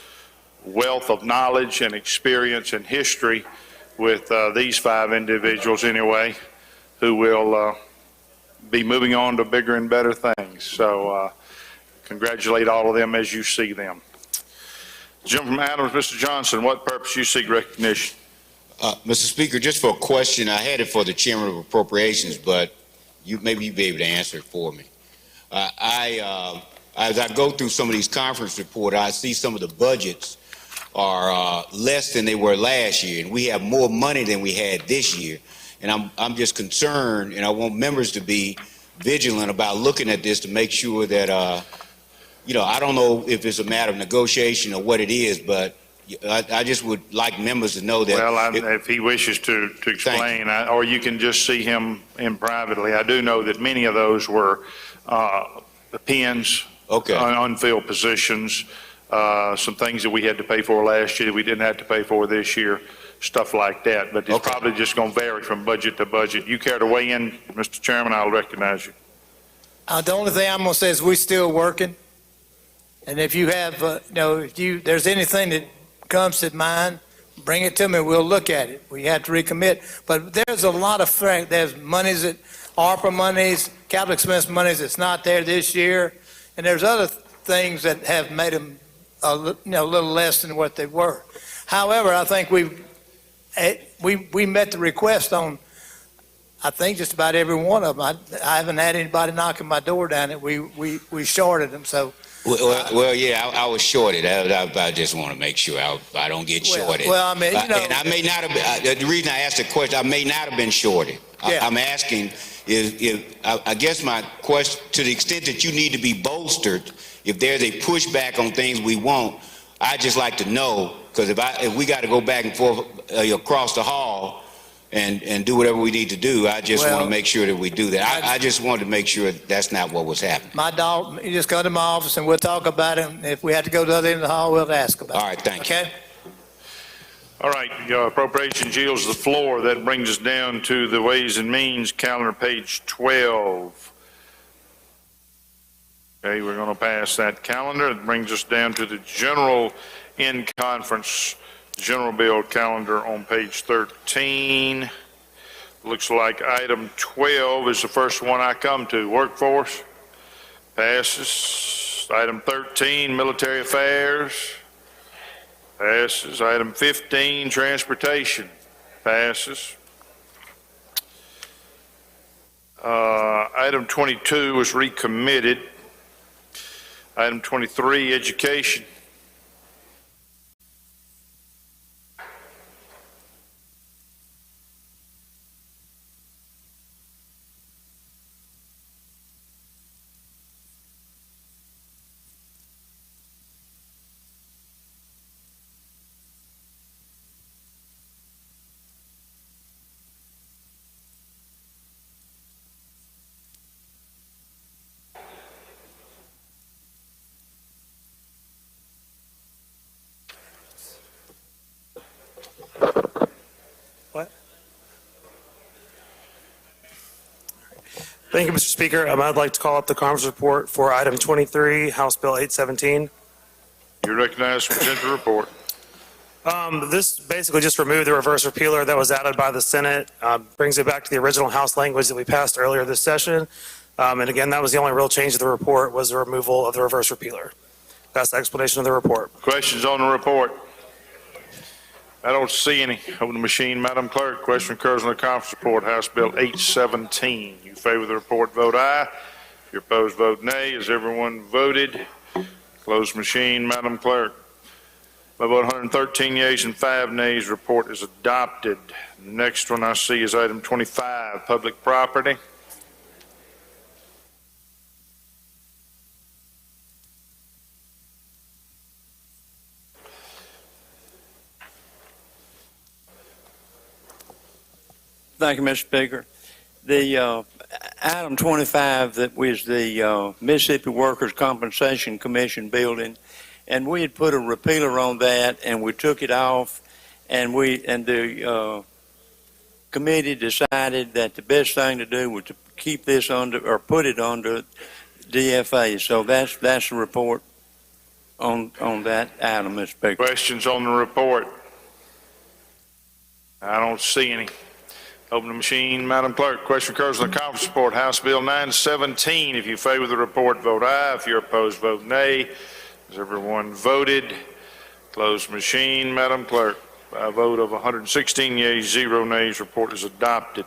S1: wealth of knowledge and experience and history with these 5 individuals anyway, who will be moving on to bigger and better things. So congratulate all of them as you see them. Gentleman from Adams, Mr. Johnson, what purpose you seek recognition?
S10: Mr. Speaker, just for a question, I had it for the Chairman of Appropriations, but maybe you'd be able to answer it for me. As I go through some of these conference reports, I see some of the budgets are less than they were last year, and we have more money than we had this year. And I'm just concerned, and I want members to be, vigilant about looking at this to make sure that, I don't know if it's a matter of negotiation or what it is, but I just would like members to know that.
S1: Well, if he wishes to explain, or you can just see him in privately. I do know that many of those were the pins, unfilled positions, some things that we had to pay for last year that we didn't have to pay for this year, stuff like that. But it's probably just going to vary from budget to budget. You care to weigh in, Mr. Chairman? I'll recognize you.
S7: The only thing I'm going to say is we're still working. And if you have, if there's anything that comes to mind, bring it to me. We'll look at it. We have to recommit. But there's a lot of there's monies that ARPA monies, capital expense monies that's not there this year, and there's other things that have made them a little less than what they were. However, I think we met the request on, I think, just about every one of them. I haven't had anybody knocking my door down it. We shorted them, so.
S10: Well, yeah, I was shorted. I just want to make sure I don't get shorted.
S7: Well, I mean,
S10: and I may not have. The reason I asked the question, I may not have been shorted. I'm asking is I guess my question, to the extent that you need to be bolstered, if there's a pushback on things we want, I'd just like to know, because if we got to go back and forth across the hall and do whatever we need to do, I just want to make sure that we do that. I just wanted to make sure that's not what was happening.
S7: You just go to my office and we'll talk about it. And if we have to go to the other end of the hall, we'll ask about it.
S10: All right, thank you.
S7: Okay?
S1: All right, appropriations yields the floor. That brings us down to the Ways and Means calendar, page 12. Okay, we're going to pass that calendar. It brings us down to the general in-conference general bill calendar on page 13. Looks like item 12 is the first one I come to. Workforce passes. Item 13, military affairs, passes. Item 15, transportation, passes. Item 22 was recommitted. Item 23, education.
S2: Thank you, Mr. Speaker. I'd like to call up the conference report for item 23, House Bill 817.
S1: You're recognized to present the report.
S2: This basically just removed the reverse repealer that was added by the Senate, brings it back to the original House language that we passed earlier this session. And again, that was the only real change to the report, was the removal of the reverse repealer. That's the explanation of the report.
S1: Questions on the report? I don't see any. Open the machine, Madam Clerk. Question occurs on the conference report, House Bill 817. You favor the report, vote aye. If you're opposed, vote nay. Has everyone voted? Close machine, Madam Clerk. By vote 113 yeas and 5 nays, report is adopted. The next one I see is item 25, public property.
S9: Thank you, Mr. Speaker. The item 25 that was the Mississippi Workers' Compensation Commission building, and we had put a repealer on that, and we took it off, and the committee decided that the best thing to do was to keep this under, or put it under DFA. So that's the report on that item, Mr. Speaker.
S1: Questions on the report? I don't see any. Open the machine, Madam Clerk. Question occurs on the conference report, House Bill 917. If you favor the report, vote aye. If you're opposed, vote nay. Has everyone voted? Close machine, Madam Clerk. By a vote of 116 yeas, 0 nays, report is adopted.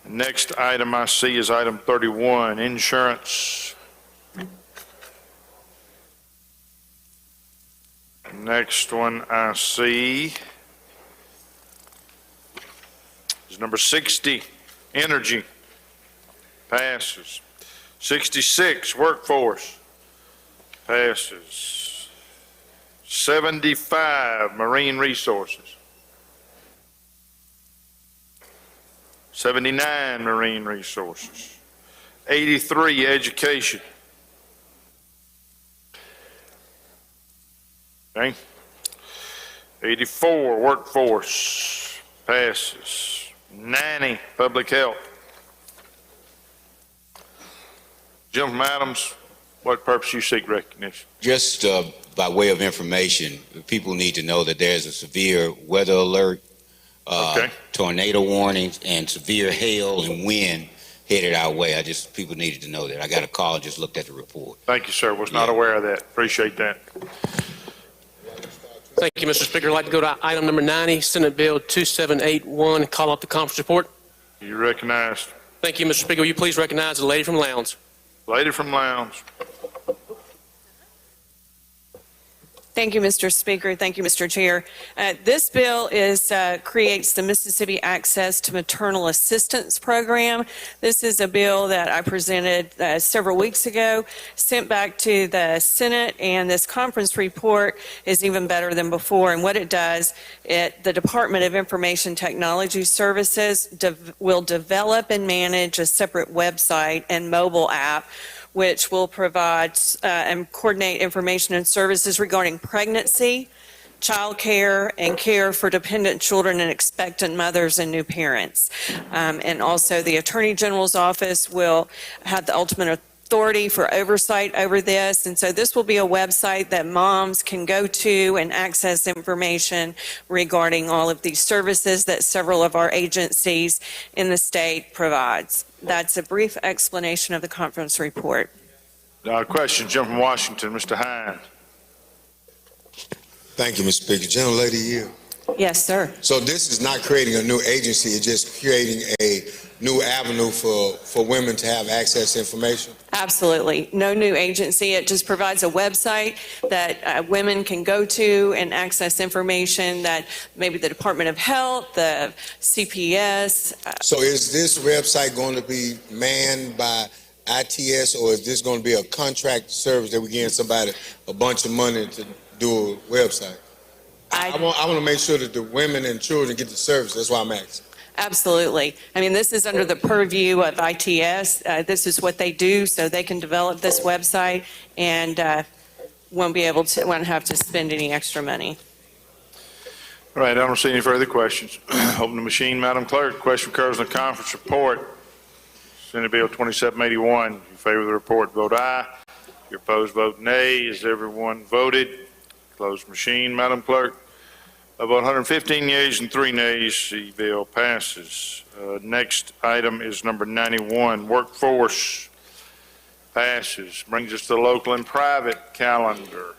S1: The next item I see is item 31, insurance. Next one I see is number 60, energy. Passes. 66, workforce. Passes. 75, marine resources. 79, marine resources. 83, education. Okay. 84, workforce. Passes. 90, public health. Gentleman Adams, what purpose you seek recognition?
S10: Just by way of information, people need to know that there's a severe weather alert, tornado warnings, and severe hail and wind headed our way. People needed to know that. I got a call and just looked at the report.
S1: Thank you, sir. Was not aware of that. Appreciate that.
S4: Thank you, Mr. Speaker. I'd like to go to item number 90, Senate Bill 2781, call up the conference report.
S1: You recognized.
S4: Thank you, Mr. Speaker. Will you please recognize the lady from Lowndes?
S1: Lady from Lowndes.
S22: Thank you, Mr. Speaker. Thank you, Mr. Chair. This bill creates the Mississippi Access to Maternal Assistance Program. This is a bill that I presented several weeks ago, sent back to the Senate, and this conference report is even better than before. And what it does, the Department of Information Technology Services will develop and manage a separate website and mobile app which will provide and coordinate information and services regarding pregnancy, child care, and care for dependent children and expectant mothers and new parents. And also the Attorney General's office will have the ultimate authority for oversight over this. And so this will be a website that moms can go to and access information regarding all of these services that several of our agencies in the state provides. That's a brief explanation of the conference report.
S1: Question, Gentleman from Washington, Mr. Hines.
S23: Thank you, Mr. Speaker. Gentlelady Yield.
S22: Yes, sir.
S23: So this is not creating a new agency, it's just creating a new avenue for women to have access to information?
S22: Absolutely. No new agency. It just provides a website that women can go to and access information that maybe the Department of Health, the CPS.
S23: So is this website going to be manned by ITS, or is this going to be a contract service that we're giving somebody a bunch of money to do a website? I want to make sure that the women and children get the service. That's why I'm asking.
S22: Absolutely. I mean, this is under the purview of ITS. This is what they do, so they can develop this website and won't have to spend any extra money.
S1: All right, I don't see any further questions. Open the machine, Madam Clerk. Question occurs in the conference report. Senate Bill 2781. In favor of the report, vote aye. If you're opposed, vote nay. Has everyone voted? Closed machine, Madam Clerk. Of 115 yeas and 3 nays, the bill passes. Next item is number 91, workforce. Passes. Brings us to the local and private calendar.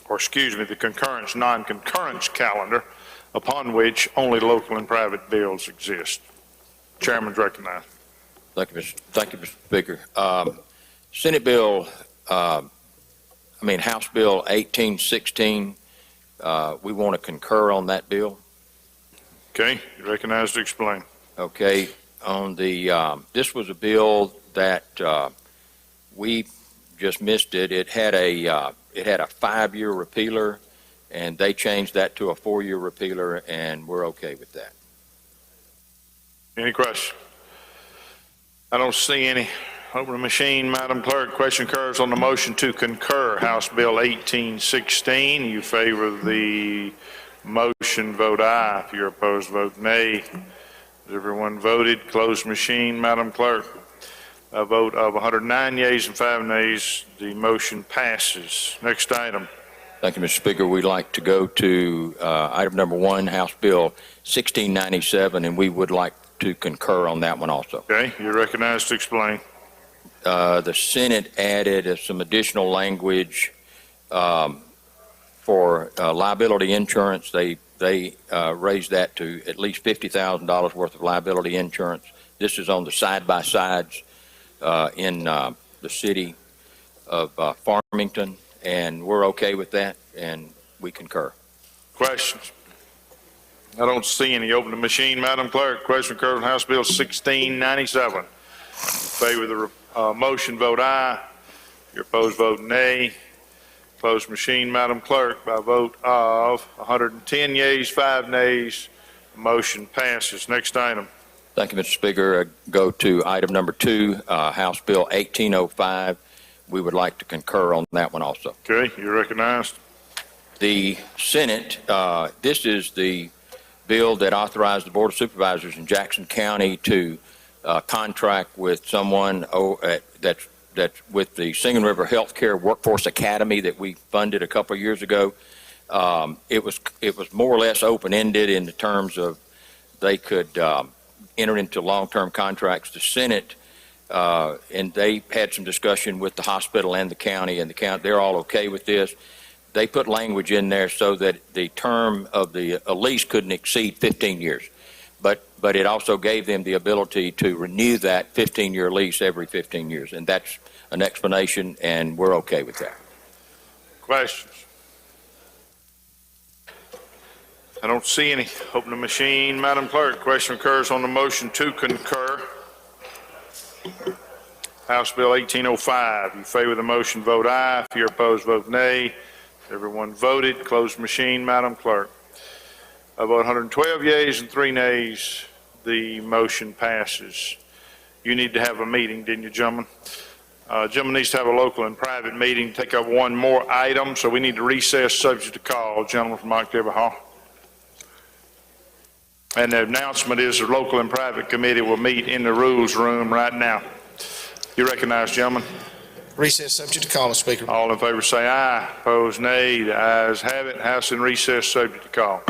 S1: Or excuse me, the concurrence, non-concurrence calendar, upon which only local and private bills exist. Chairman's recognized.
S16: Thank you, Mr. Speaker. Senate Bill, House Bill 1816, we want to concur on that bill.
S1: Okay, you're recognized to explain.
S16: Okay, on the, this was a bill that we just missed it. It had a 5-year repealer, and they changed that to a 4-year repealer, and we're okay with that.
S1: Any questions? I don't see any. Open the machine, Madam Clerk. Question occurs on the motion to concur House Bill 1816. You favor the motion, vote aye. If you're opposed, vote nay. Has everyone voted? Closed machine, Madam Clerk. A vote of 109 yeas and 5 nays. The motion passes. Next item.
S16: Thank you, Mr. Speaker. We'd like to go to item number 1, House Bill 1697, and we would like to concur on that one also.
S1: Okay, you're recognized to explain.
S16: The Senate added some additional language for liability insurance. They raised that to at least $50,000 worth of liability insurance. This is on the side-by-sides in the city of Farmington, and we're okay with that, and we concur.
S1: Questions? I don't see any. Open the machine, Madam Clerk. Question occurs on House Bill 1697. In favor of the motion, vote aye. If you're opposed, vote nay. Close machine, Madam Clerk. By a vote of 110 yeas, 5 nays, motion passes. Next item.
S16: Thank you, Mr. Speaker. Go to item number 2, House Bill 1805. We would like to concur on that one also.
S1: Okay, you're recognized.
S16: The Senate, this is the bill that authorized the Board of Supervisors in Jackson County to contract with someone that's with the Singing River Healthcare Workforce Academy that we funded a couple of years ago. It was more or less open-ended in the terms of they could enter into long-term contracts. The Senate, and they had some discussion with the hospital and the county, they're all okay with this. They put language in there so that the term of the lease couldn't exceed 15 years. But it also gave them the ability to renew that 15-year lease every 15 years. And that's an explanation, and we're okay with that.
S1: Questions? I don't see any. Open the machine, Madam Clerk. Question occurs on the motion to concur. House Bill 1805. You favor the motion, vote aye. If you're opposed, vote nay. Everyone voted. Closed machine, Madam Clerk. By vote 112 yeas and 3 nays, the motion passes. You need to have a meeting, didn't you, gentlemen? Gentlemen needs to have a local and private meeting, take up one more item, so we need to recess subject to call. Gentlemen from Octavia Hall. And the announcement is the local and private committee will meet in the rules room right now. You recognize, gentlemen?
S3: Recess subject to call, Mr. Speaker.
S1: All in favor say aye. Opposed, nay. The ayes have it. House in recess subject to call.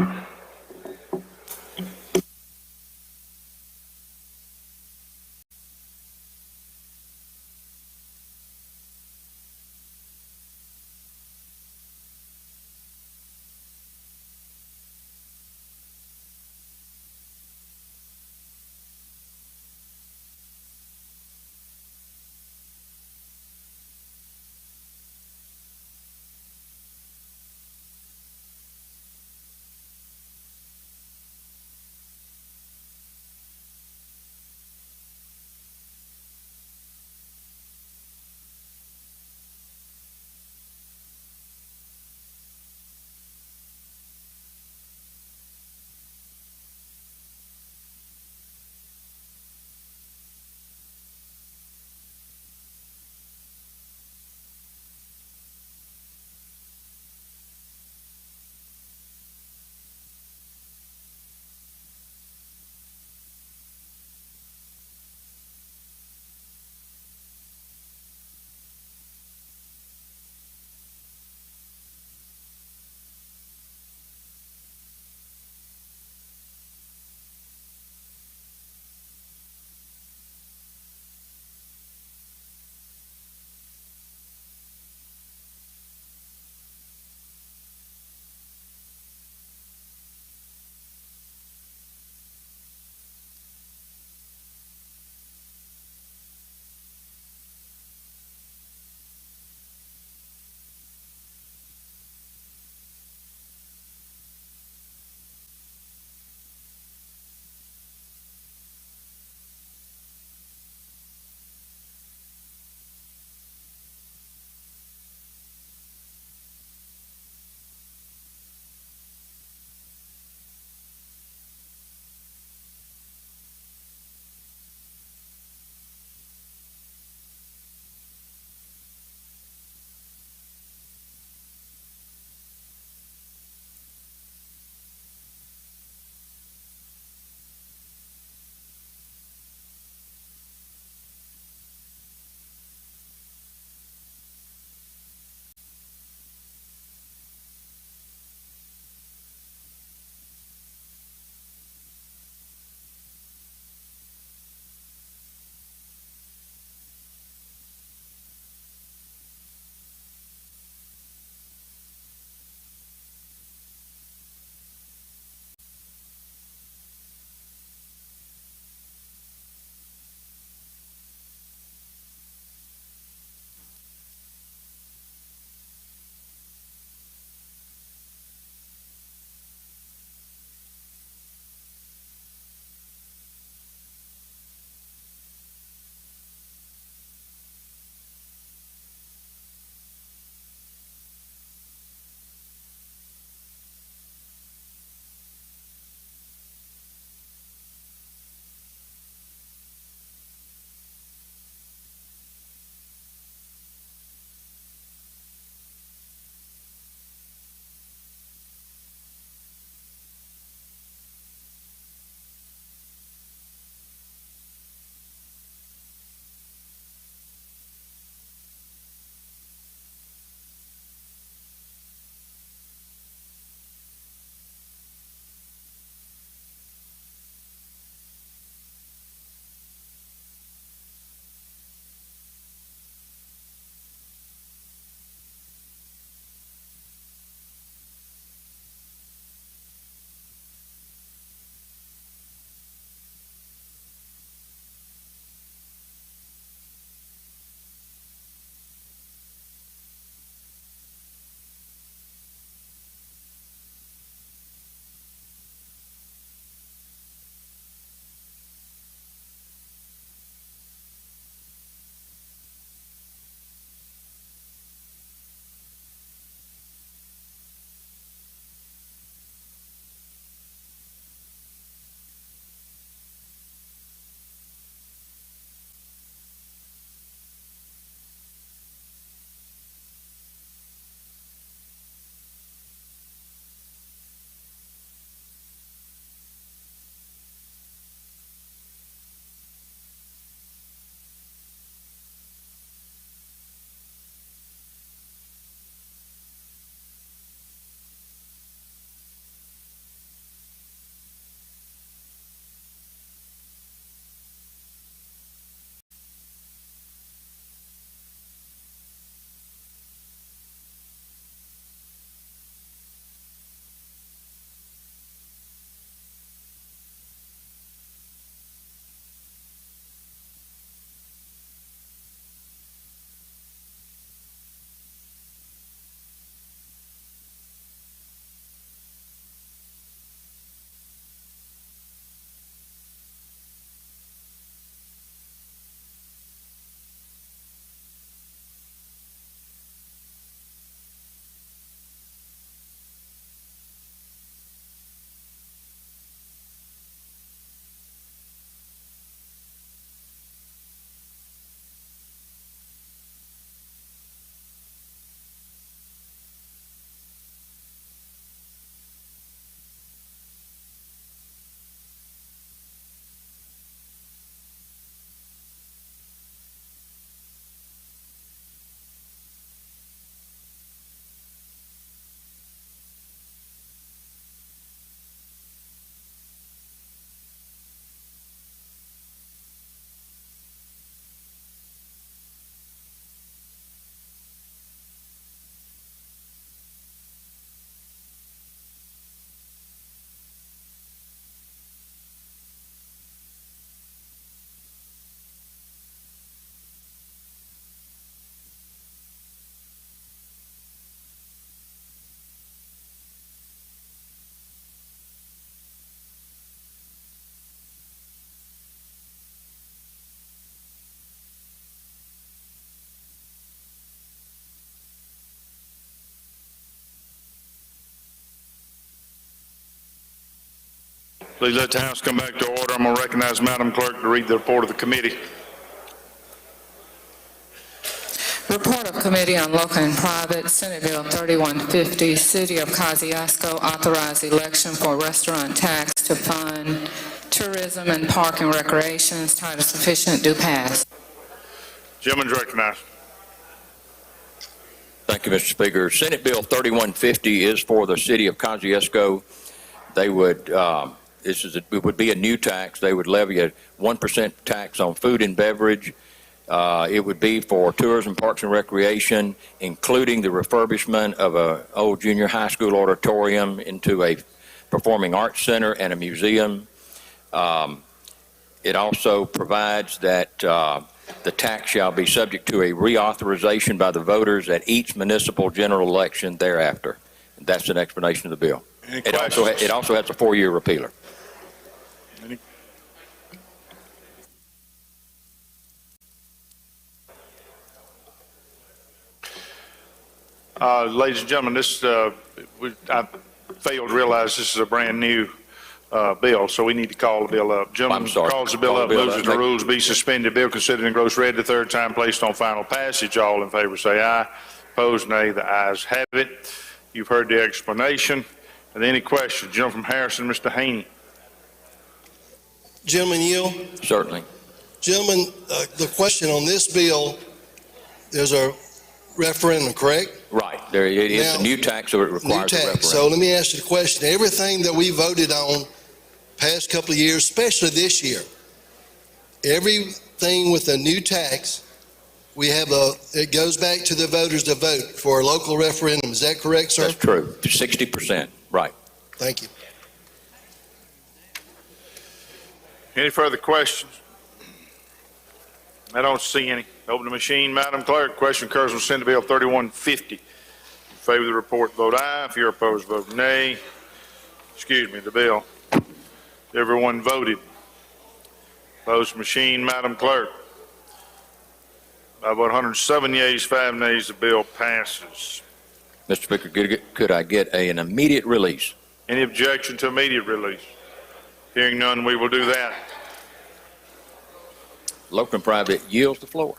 S1: Please let the House come back to order. I'm going to recognize Madam Clerk to read the report of the committee.
S5: Report of Committee on Local and Private, Senate Bill 3150, City of Kosciuszko authorized election for restaurant tax to fund tourism and park and recreations. Title sufficient, do pass.
S1: Gentleman's recognized.
S16: Thank you, Mr. Speaker. Senate Bill 3150 is for the city of Kosciuszko. They would, it would be a new tax. They would levy a 1% tax on food and beverage. It would be for tourism, parks and recreation, including the refurbishment of an old junior high school auditorium into a performing arts center and a museum. It also provides that the tax shall be subject to a reauthorization by the voters at each municipal general election thereafter. That's an explanation of the bill. It also has a 4-year repealer.
S1: Ladies and gentlemen, I failed to realize this is a brand new bill, so we need to call the bill up. Gentleman calls the bill up, moves that the rules be suspended. Bill considered and engrossed read the third time, placed on final passage. All in favor say aye. Opposed, nay. The ayes have it. You've heard the explanation. Are there any questions? Gentleman from Harrison, Mr. Haney.
S6: Gentleman yield?
S16: Certainly.
S6: Gentlemen, the question on this bill, there's a referendum, correct?
S16: Right. There it is a new tax, so it requires a referendum.
S6: So let me ask you the question. Everything that we voted on past couple of years, especially this year, everything with a new tax, it goes back to the voters to vote for a local referendum. Is that correct, sir?
S16: That's true. 60%. Right.
S6: Thank you.
S1: Any further questions? I don't see any. Open the machine, Madam Clerk. Question occurs on Senate Bill 3150. In favor of the report, vote aye. If you're opposed, vote nay. Excuse me, the bill. Everyone voted. Close machine, Madam Clerk. By about 107 yeas, 5 nays, the bill passes.
S16: Mr. Speaker, could I get an immediate release?
S1: Any objection to immediate release? Hearing none, we will do that.
S16: Local and private yields the floor.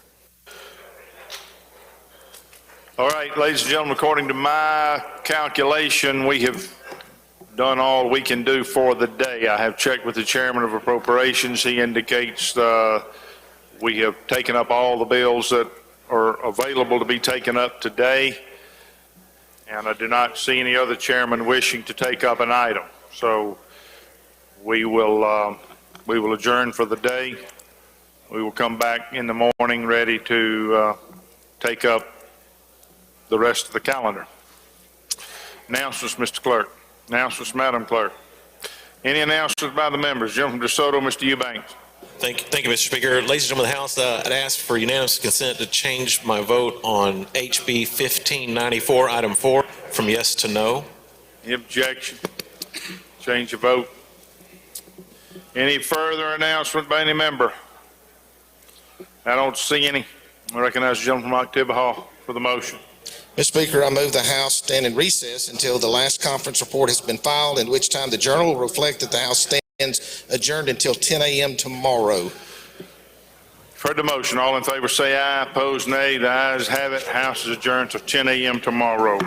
S1: All right, ladies and gentlemen, according to my calculation, we have done all we can do for the day. I have checked with the chairman of appropriations. He indicates we have taken up all the bills that are available to be taken up today, and I do not see any other chairman wishing to take up an item. So we will adjourn for the day. We will come back in the morning ready to take up the rest of the calendar. Announcements, Mr. Clerk. Announcements, Madam Clerk. Any announcements by the members? Gentleman DeSoto, Mr. Eubanks.
S11: Thank you, Mr. Speaker. Ladies and gentlemen of the House, I'd ask for unanimous consent to change my vote on HB 1594, item 4, from yes to no.
S1: Any objection? Change your vote. Any further announcement by any member? I don't see any. I recognize the gentleman from Octavia Hall for the motion.
S3: Mr. Speaker, I move the House stand in recess until the last conference report has been filed, in which time the Journal will reflect that the House stands adjourned until 10 a.m. tomorrow.
S1: You've heard the motion. All in favor say aye. Opposed, nay. The ayes have it. House is adjourned till 10 a.m. tomorrow.